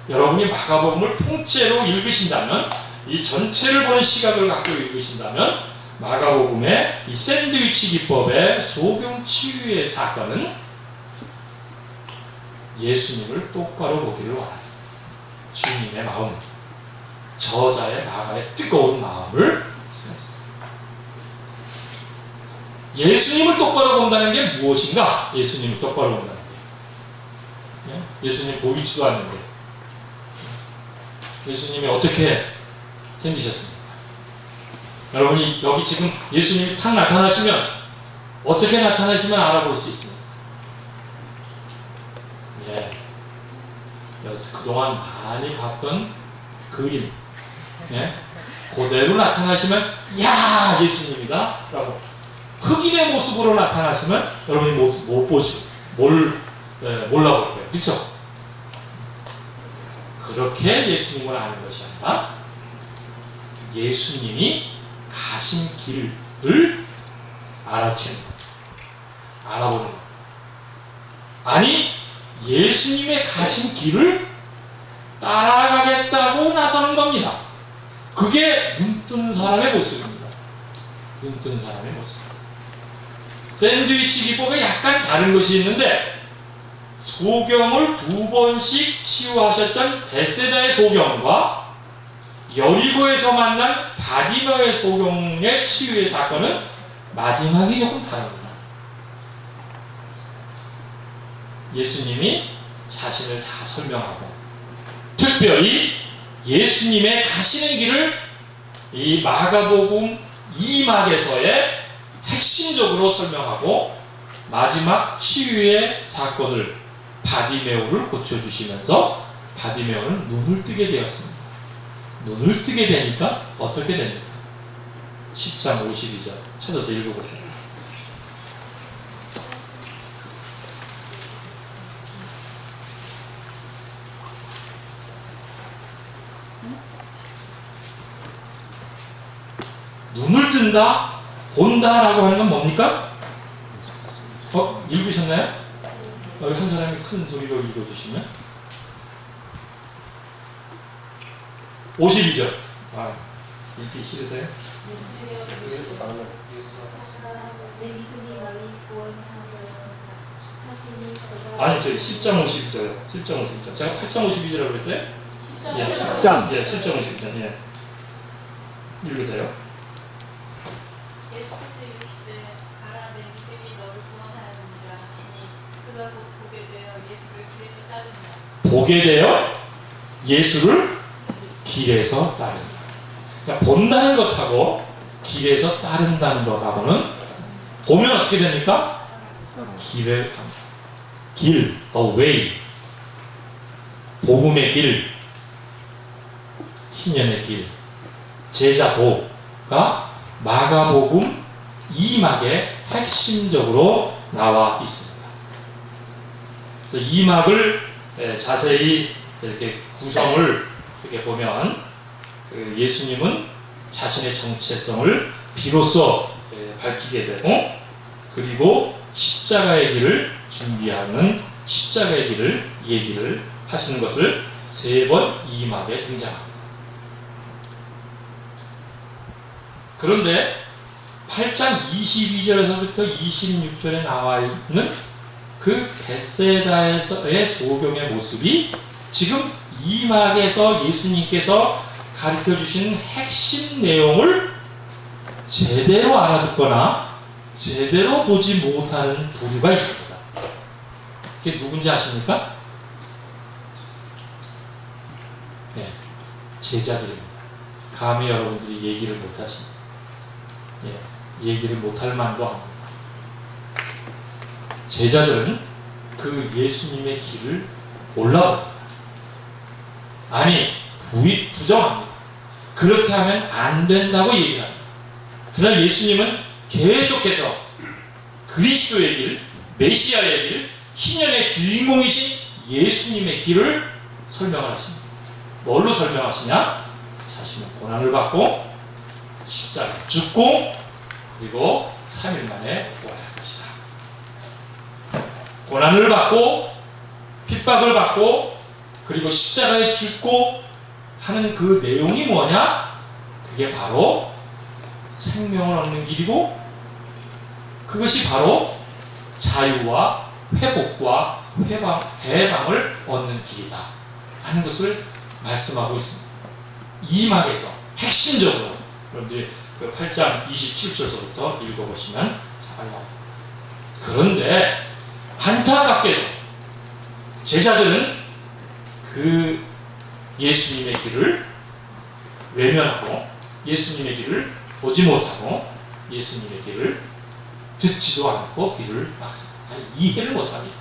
여러분이 마가복음을 통째로 읽으신다면, 이 전체를 보는 시각을 갖고 읽으신다면, 마가복음의 이 샌드위치 기법의 소경 치유의 사건은 예수님을 똑바로 보기를 원하는 주님의 마음, 저자의 마가의 뜨거운 마음을 예수님을 똑바로 본다는 게 무엇인가? 예수님을 똑바로 본다는 게, 예수님 보이지도 않는데 예수님이 어떻게 생기셨습니까? 여러분이 여기 지금 예수님이 탁 나타나시면 어떻게 나타나시면 알아볼 수 있습니다. 예, 그동안 많이 봤던 그림, 예, 그대로 나타나시면 야, 예수님이다 라고, 흑인의 모습으로 나타나시면 여러분이 못 보시고 몰라볼 거예요. 그렇죠? 그렇게 예수님을 아는 것이 아니라 예수님이 가신 길을 알아채는 것, 알아보는 것. 아니, 예수님의 가신 길을 따라가겠다고 나서는 겁니다. 그게 눈뜬 사람의 모습입니다. 눈뜬 사람의 모습. 샌드위치 기법에 약간 다른 것이 있는데, 소경을 2번씩 치유하셨던 베세다의 소경과 여리고에서 만난 바디마의 소경의 치유의 사건은 마지막이 조금 다릅니다. 예수님이 자신을 다 설명하고, 특별히 예수님의 가시는 길을 이 마가복음 2막에서의 핵심적으로 설명하고, 마지막 치유의 사건을 바디메오를 고쳐주시면서 바디메오는 눈을 뜨게 되었습니다. 눈을 뜨게 되니까 어떻게 됩니까? 10장 52절 찾아서 읽어보세요. 눈을 뜬다, 본다라고 하는 건 뭡니까? 읽으셨나요? 한 사람이 큰 소리로 읽어주시면 52절. 읽기 싫으세요? 아니, 저희 10장 52절. 10장 52절. 제가 8장 52절이라고 그랬어요? 10장. 예, 10장 52절. 예. 읽으세요. 예수께서 이르시되 가라, 내 믿음이 너를 구원하였느니라 하시니 그가 곧 보게 되어 예수를 길에서 따른다. 보게 되어 예수를 길에서 따른다. 그러니까 본다는 것하고 길에서 따른다는 것하고는, 보면 어떻게 됩니까? 길을 갑니다. 길, the way, 복음의 길, 희년의 길, 제자도가 마가복음 2막에 핵심적으로 나와 있습니다. 그래서 2막을 자세히 이렇게 구성을 이렇게 보면, 예수님은 자신의 정체성을 비로소 밝히게 되고, 그리고 십자가의 길을 준비하는 십자가의 길을 얘기를 하시는 것을 3번 2막에 등장합니다. 그런데 8장 22절에서부터 26절에 나와 있는 그 벳세다에서의 소경의 모습이 지금 이 막에서 예수님께서 가르쳐 주신 핵심 내용을 제대로 알아듣거나 제대로 보지 못하는 부류가 있습니다. 그게 누군지 아십니까? 네, 제자들입니다. 감히 여러분들이 얘기를 못하십니다. 예, 얘기를 못할 만도 합니다. 제자들은 그 예수님의 길을 몰라봅니다. 아니, 부정합니다. 그렇게 하면 안 된다고 얘기를 합니다. 그러나 예수님은 계속해서 그리스도의 길, 메시아의 길, 희년의 주인공이신 예수님의 길을 설명을 하십니다. 뭘로 설명하시냐? 자신은 고난을 받고 십자가에 죽고 그리고 3일 만에 부활할 것이다. 고난을 받고 핍박을 받고 그리고 십자가에 죽고 하는 그 내용이 뭐냐? 그게 바로 생명을 얻는 길이고 그것이 바로 자유와 회복과 해방을 얻는 길이다 하는 것을 말씀하고 있습니다. 이 막에서 핵심적으로 여러분들이 그 8장 27절서부터 읽어보시면 잘 나옵니다. 그런데 안타깝게도 제자들은 그 예수님의 길을 외면하고 예수님의 길을 보지 못하고 예수님의 길을 듣지도 않고 귀를 막습니다. 이해를 못합니다.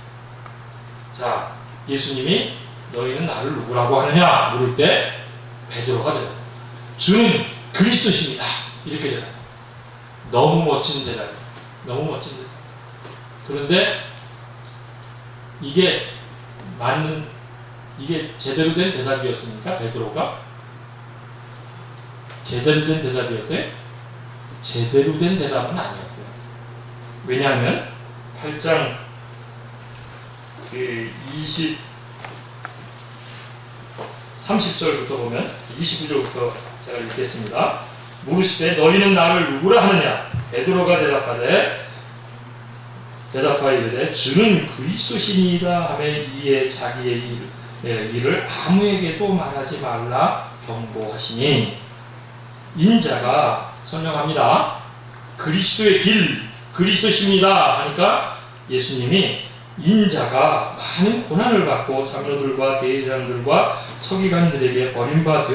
자, 예수님이 너희는 나를 누구라고 하느냐 물을 때 베드로가 대답합니다. 주는 그리스도십니다. 이렇게 대답합니다. 너무 멋진 대답이에요. 너무 멋진 대답. 그런데 이게 제대로 된 대답이었습니까? 베드로가? 제대로 된 대답이었어요? 제대로 된 대답은 아니었어요. 왜냐하면 8장 30절부터 보면 29절부터 제가 읽겠습니다. 물으시되 너희는 나를 누구라 하느냐? 베드로가 대답하여 이르되 주는 그리스도시니이다 하며 이에 자기의 일을 아무에게도 말하지 말라 경고하시니 인자가 설명합니다. 그리스도의 길, 그리스도십니다 하니까 예수님이 인자가 많은 고난을 받고 장로들과 대제사장들과 서기관들에게 버림받아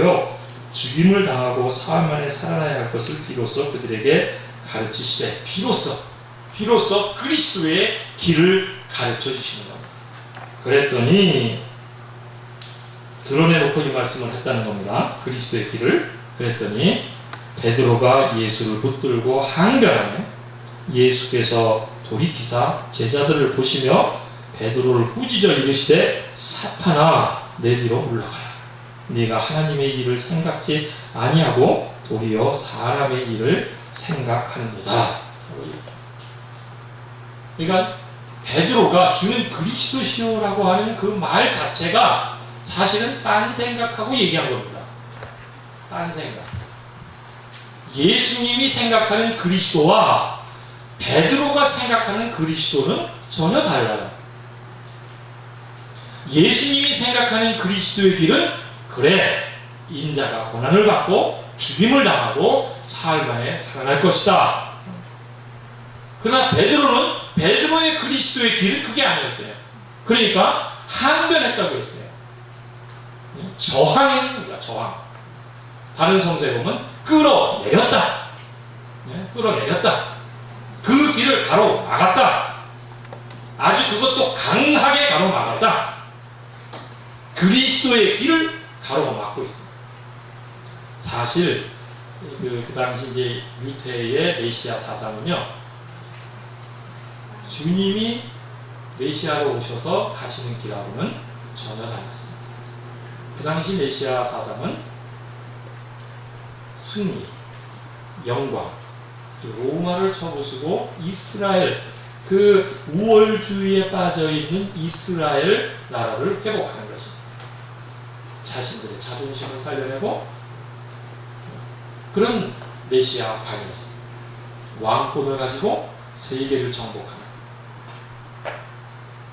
죽임을 당하고 사흘 만에 살아나야 할 것을 비로소 그들에게 가르치시되 비로소 그리스도의 길을 가르쳐 주시는 겁니다. 그랬더니 드러내놓고 이 말씀을 했다는 겁니다. 그리스도의 길을. 그랬더니 베드로가 예수를 붙들고 항변하며 예수께서 돌이키사 제자들을 보시며 베드로를 꾸짖어 이르시되 사탄아 내 뒤로 물러가라. 네가 하나님의 일을 생각지 아니하고 도리어 사람의 일을 생각하는도다. 그러니까 베드로가 주는 그리스도시오라고 하는 그 말 자체가 사실은 딴 생각하고 얘기한 겁니다. 딴 생각. 예수님이 생각하는 그리스도와 베드로가 생각하는 그리스도는 전혀 달라요. 예수님이 생각하는 그리스도의 길은 그래, 인자가 고난을 받고 죽임을 당하고 사흘 만에 살아날 것이다. 그러나 베드로의 그리스도의 길은 그게 아니었어요. 그러니까 항변했다고 했어요. 저항입니다. 저항. 다른 성서에 보면 끌어내렸다. 끌어내렸다. 그 길을 가로막았다. 아주 그것도 강하게 가로막았다. 그리스도의 길을 가로막고 있습니다. 사실 그 당시 이제 유태의 메시아 사상은요, 주님이 메시아로 오셔서 가시는 길하고는 전혀 달랐습니다. 그 당시 메시아 사상은 승리, 영광, 로마를 쳐부수고 이스라엘, 그 우월주의에 빠져있는 이스라엘 나라를 회복하는 것이었어요. 자신들의 자존심을 살려내고 그런 메시아 방이었어요. 왕권을 가지고 세계를 정복하는.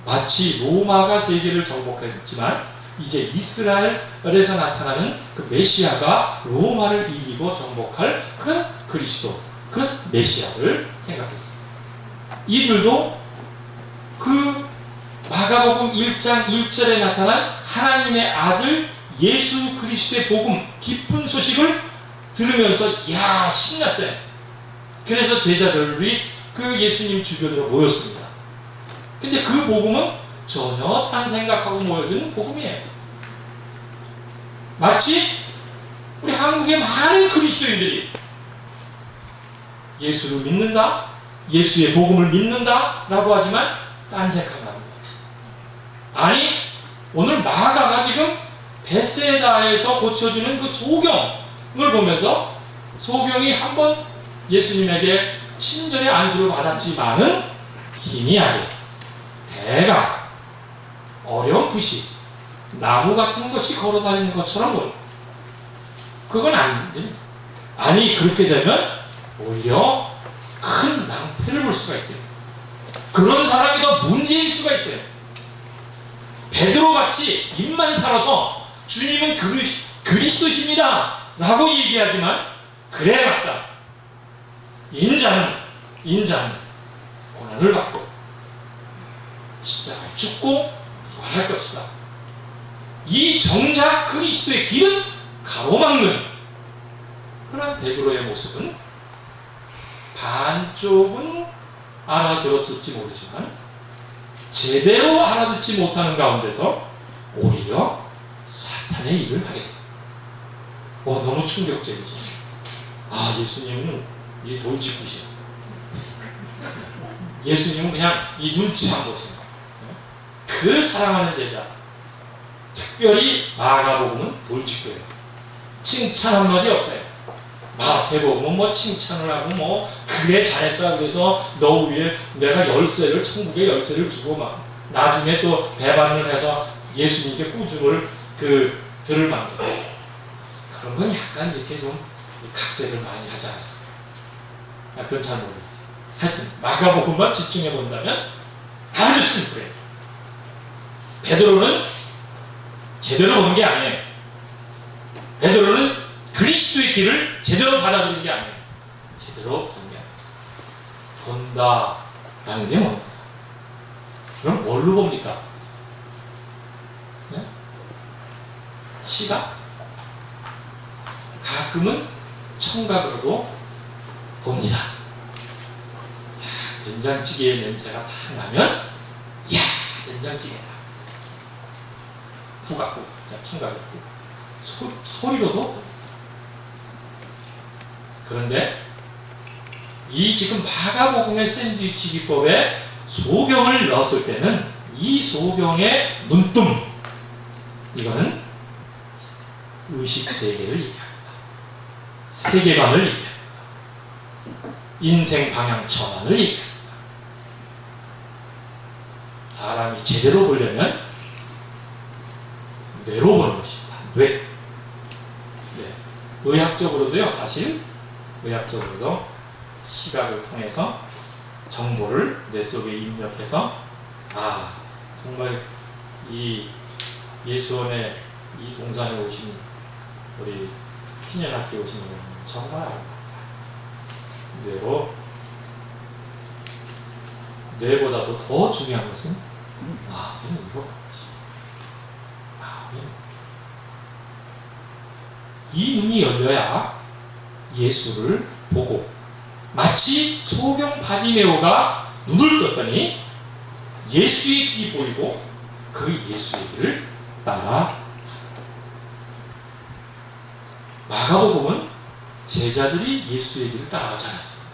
마치 로마가 세계를 정복했지만 이제 이스라엘에서 나타나는 그 메시아가 로마를 이기고 정복할 그 그리스도, 그 메시아를 생각했습니다. 이들도 그 마가복음 1장 1절에 나타난 하나님의 아들 예수 그리스도의 복음, 기쁜 소식을 들으면서 야 신났어요. 그래서 제자들이 그 예수님 주변으로 모였습니다. 근데 그 복음은 전혀 딴 생각하고 모여드는 복음이에요. 마치 우리 한국의 많은 그리스도인들이 예수를 믿는다, 예수의 복음을 믿는다 라고 하지만 딴 생각하는 거지. 아니 오늘 마가가 지금 베세다에서 고쳐주는 그 소경을 보면서 소경이 한번 예수님에게 친절의 안수를 받았지만은 희미하게 대강 어렴풋이 나무 같은 것이 걸어다니는 것처럼 보여. 그건 아닌데. 아니 그렇게 되면 오히려 큰 낭패를 볼 수가 있어요. 그런 사람이 더 문제일 수가 있어요. 베드로같이 입만 살아서 주님은 그리스도십니다 라고 얘기하지만 그래 맞다. 인자는 고난을 받고 십자가에 죽고 부활할 것이다. 이 정작 그리스도의 길은 가로막는 그런 베드로의 모습은 반쪽은 알아들었을지 모르지만 제대로 알아듣지 못하는 가운데서 오히려 사탄의 일을 하게 됩니다. 너무 충격적이지. 예수님은 이 돌직구시야. 예수님은 그냥 이 눈치만 보시는 거예요. 그 사랑하는 제자, 특별히 마가복음은 돌직구예요. 칭찬 한마디 없어요. 마태복음은 뭐 칭찬을 하고 그래 잘했다 그래서 너 위에 내가 열쇠를 천국의 열쇠를 주고 막 나중에 또 배반을 해서 예수님께 꾸중을 들을 만큼 그런 건 약간 이렇게 좀 각색을 많이 하지 않았을까. 그건 잘 모르겠어요. 하여튼 마가복음만 집중해 본다면 아주 심플해요. 베드로는 제대로 보는 게 아니에요. 베드로는 그리스도의 길을 제대로 받아들이는 게 아니에요. 제대로 보는 게 아니에요. 본다라는 게 뭡니까? 그럼 뭘로 봅니까? 네? 시각? 가끔은 청각으로도 봅니다. 된장찌개의 냄새가 딱 나면 이야 된장찌개다. 후각구, 청각으로 소리로도 봅니다. 그런데 이 지금 마가복음의 샌드위치 기법에 소경을 넣었을 때는 이 소경의 눈뜸 이거는 의식세계를 얘기합니다. 세계관을 얘기합니다. 인생 방향 전환을 얘기합니다. 사람이 제대로 보려면 뇌로 보는 것입니다. 뇌. 네. 의학적으로도요, 사실 의학적으로도 시각을 통해서 정보를 뇌 속에 입력해서 정말 이 예수원의 이 동산에 오신 우리 희년학교에 오신 분은 정말 아름답다. 뇌보다도 더 중요한 것은 마음이 이거 이 눈이 열려야 예수를 보고 마치 소경 바디메오가 눈을 떴더니 예수의 길이 보이고 그 예수의 길을 따라 마가복음은 제자들이 예수의 길을 따라가지 않았습니다.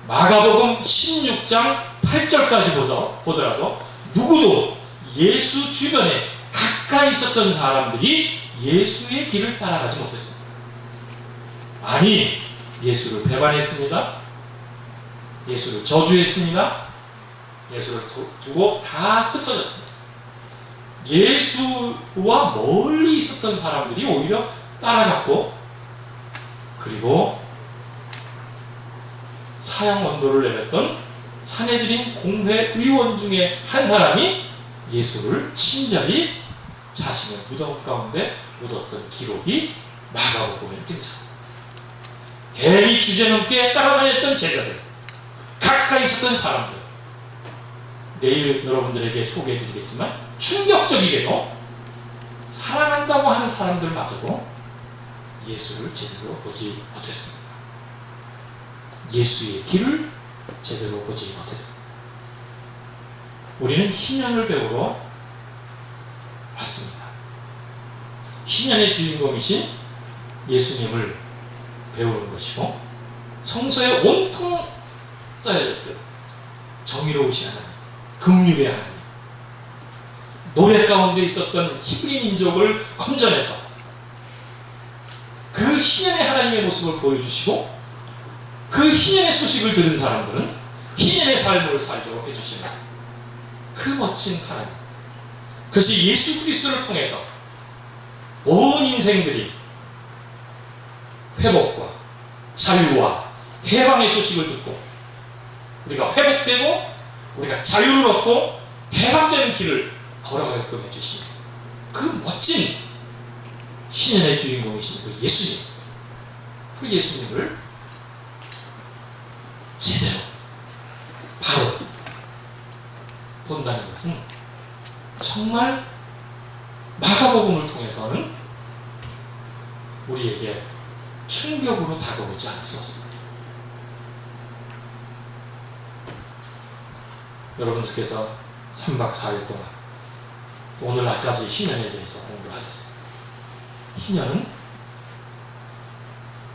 마가복음 16장 8절까지 보더라도 누구도 예수 주변에 가까이 있었던 사람들이 예수의 길을 따라가지 못했습니다. 아니, 예수를 배반했습니다. 예수를 저주했습니다. 예수를 두고 다 흩어졌습니다. 예수와 멀리 있었던 사람들이 오히려 따라갔고, 그리고 사형 언도를 내렸던 사내들인 공회 의원 중에 한 사람이 예수를 친절히 자신의 무덤 가운데 묻었던 기록이 마가복음에 등장합니다. 대리 주제넘게 따라다녔던 제자들, 가까이 있었던 사람들, 내일 여러분들에게 소개해드리겠지만 충격적이게도 사랑한다고 하는 사람들마저도 예수를 제대로 보지 못했습니다. 예수의 길을 제대로 보지 못했습니다. 우리는 희년을 배우러 왔습니다. 희년의 주인공이신 예수님을 배우는 것이고, 성서에 온통 쌓여있듯 정의로우신 하나님, 긍휼의 하나님, 노래 가운데 있었던 히브리 민족을 건져내서 그 희년의 하나님의 모습을 보여주시고, 그 희년의 소식을 들은 사람들은 희년의 삶을 살도록 해주시는 그 멋진 하나님, 그것이 예수 그리스도를 통해서 온 인생들이 회복과 자유와 해방의 소식을 듣고 우리가 회복되고 우리가 자유를 얻고 해방되는 길을 걸어가게끔 해주신 그 멋진 희년의 주인공이신 그 예수님, 그 예수님을 제대로 바로 본다는 것은 정말 마가복음을 통해서는 우리에게 충격으로 다가오지 않을 수 없습니다. 여러분들께서 3박 4일 동안 오늘날까지 희년에 대해서 공부를 하셨습니다. 희년은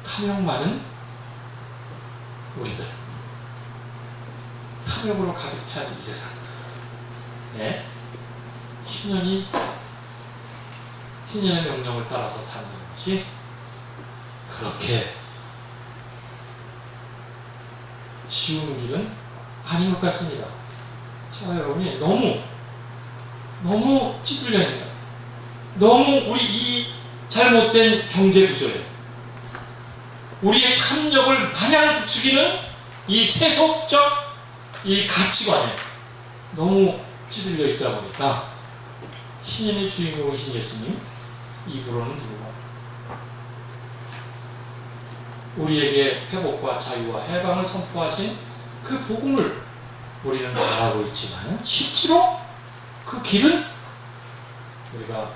탐욕 많은 우리들, 탐욕으로 가득 찬 이 세상, 희년의 명령을 따라서 사는 것이 그렇게 쉬운 길은 아닌 것 같습니다. 저와 여러분이 너무 찌들려 있는 것 같아요. 너무 우리 이 잘못된 경제 구조에, 우리의 탐욕을 마냥 부추기는 이 세속적 이 가치관에 너무 찌들려 있다 보니까 희년의 주인공이신 예수님 입으로는 부르고 우리에게 회복과 자유와 해방을 선포하신 그 복음을 우리는 말하고 있지만 실제로 그 길은 우리가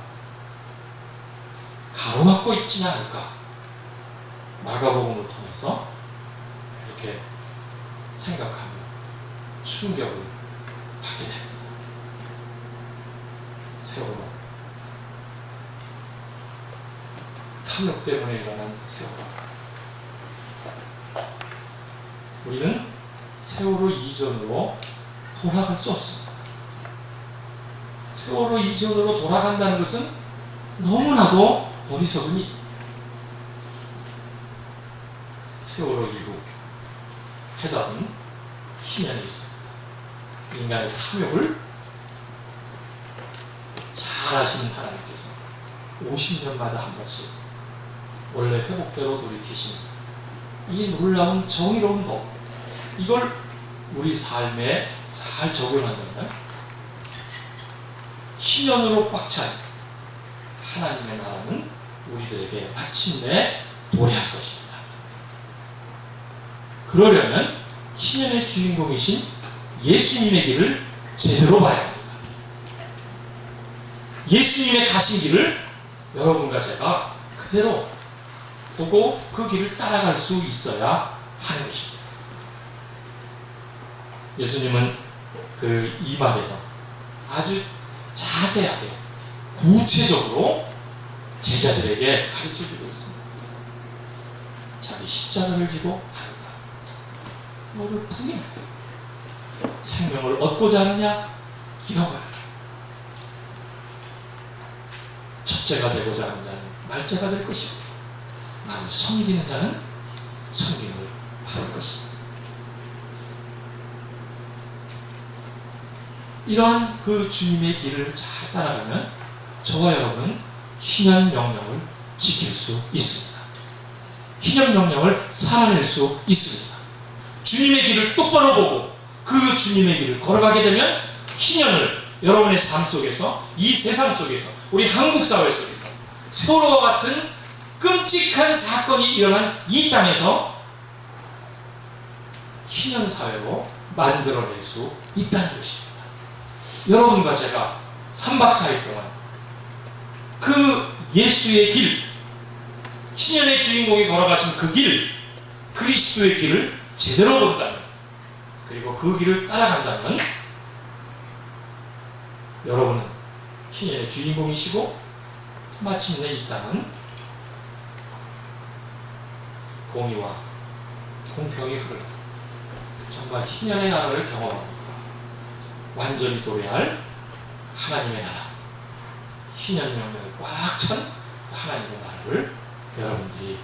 가로막고 있지는 않을까. 마가복음을 통해서 이렇게 생각하며 충격을 받게 됩니다. 세월호, 탐욕 때문에 일어난 세월호. 우리는 세월호 이전으로 돌아갈 수 없습니다. 세월호 이전으로 돌아간다는 것은 너무나도 어리석은 일. 세월호 이후 해답은 희년에 있습니다. 인간의 탐욕을 잘 아시는 하나님께서 50년마다 한 번씩 원래 회복대로 돌이키시는 이 놀라운 정의로운 법, 이걸 우리 삶에 잘 적용한다면 희년으로 꽉 찬 하나님의 나라는 우리들에게 마침내 도래할 것입니다. 그러려면 희년의 주인공이신 예수님의 길을 제대로 봐야 합니다. 예수님의 가신 길을 여러분과 제가 그대로 보고 그 길을 따라갈 수 있어야 하는 것입니다. 예수님은 그 이막에서 아주 자세하게 구체적으로 제자들에게 가르쳐주고 있습니다. 자기 십자가를 지고 다닌다. 너를 부인하여 생명을 얻고자 하느냐? 잃어버려라. 첫째가 되고자 하는 자는 말째가 될 것이고 나를 섬기는 자는 섬김을 받을 것이다. 이러한 그 주님의 길을 잘 따라가면 저와 여러분은 희년 명령을 지킬 수 있습니다. 희년 명령을 살아낼 수 있습니다. 주님의 길을 똑바로 보고 그 주님의 길을 걸어가게 되면 희년을 여러분의 삶 속에서, 이 세상 속에서, 우리 한국 사회 속에서 세월호와 같은 끔찍한 사건이 일어난 이 땅에서 희년 사회로 만들어낼 수 있다는 것입니다. 여러분과 제가 3박 4일 동안 그 예수의 길, 희년의 주인공이 걸어가신 그 길, 그리스도의 길을 제대로 본다면, 그리고 그 길을 따라간다면 여러분은 희년의 주인공이시고 마침내 이 땅은 공의와 공평이 흐르는 정말 희년의 나라를 경험하면서 완전히 도래할 하나님의 나라, 희년 영역이 꽉 찬 하나님의 나라를 여러분들이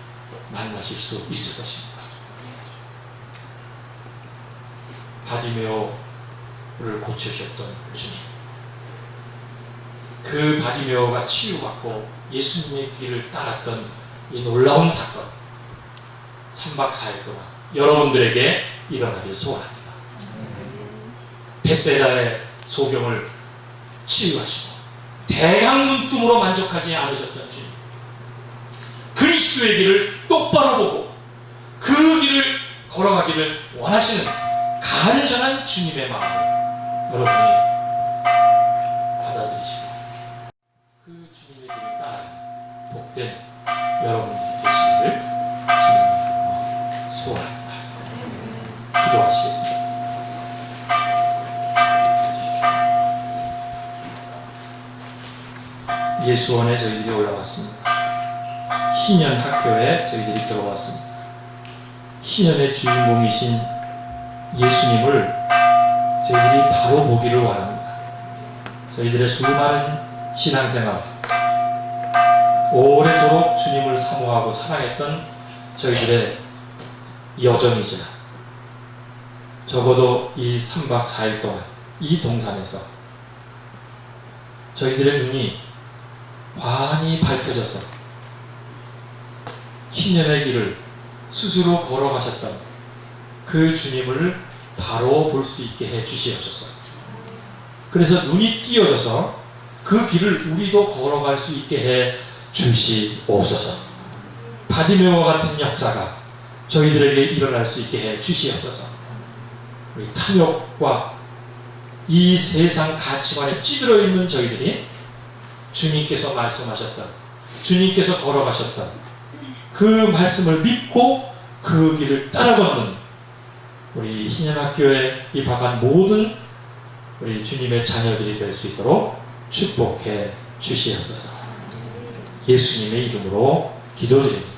만나실 수 있을 것입니다. 바디메오를 고치셨던 주님, 그 바디메오가 치유받고 예수님의 길을 따랐던 이 놀라운 사건, 3박 4일 동안 여러분들에게 일어나길 소원합니다. 벳세다의 소경을 치유하시고 대강문tum으로 만족하지 않으셨던 주님, 그리스도의 길을 똑바로 보고 그 길을 걸어가기를 원하시는 간절한 주님의 마음을 여러분이 받아들이시고 그 주님의 길을 따라 복된 여러분들이 되시기를 주님의 소원합니다. 기도하시겠습니다. 예수원에 저희들이 올라왔습니다. 희년 학교에 저희들이 들어왔습니다. 희년의 주인공이신 예수님을 저희들이 바로 보기를 원합니다. 저희들의 수많은 신앙생활, 오래도록 주님을 사모하고 사랑했던 저희들의 여정이지만 적어도 이 3박 4일 동안 이 동산에서 저희들의 눈이 환히 밝혀져서 희년의 길을 스스로 걸어가셨던 그 주님을 바로 볼 수 있게 해 주시옵소서. 그래서 눈이 띄어져서 그 길을 우리도 걸어갈 수 있게 해 주시옵소서. 바디메오와 같은 역사가 저희들에게 일어날 수 있게 해 주시옵소서. 우리 탐욕과 이 세상 가치관에 찌들어 있는 저희들이 주님께서 말씀하셨던, 주님께서 걸어가셨던 그 말씀을 믿고 그 길을 따라 걷는 우리 희년학교에 입학한 모든 우리 주님의 자녀들이 될 수 있도록 축복해 주시옵소서. 예수님의 이름으로 기도드립니다.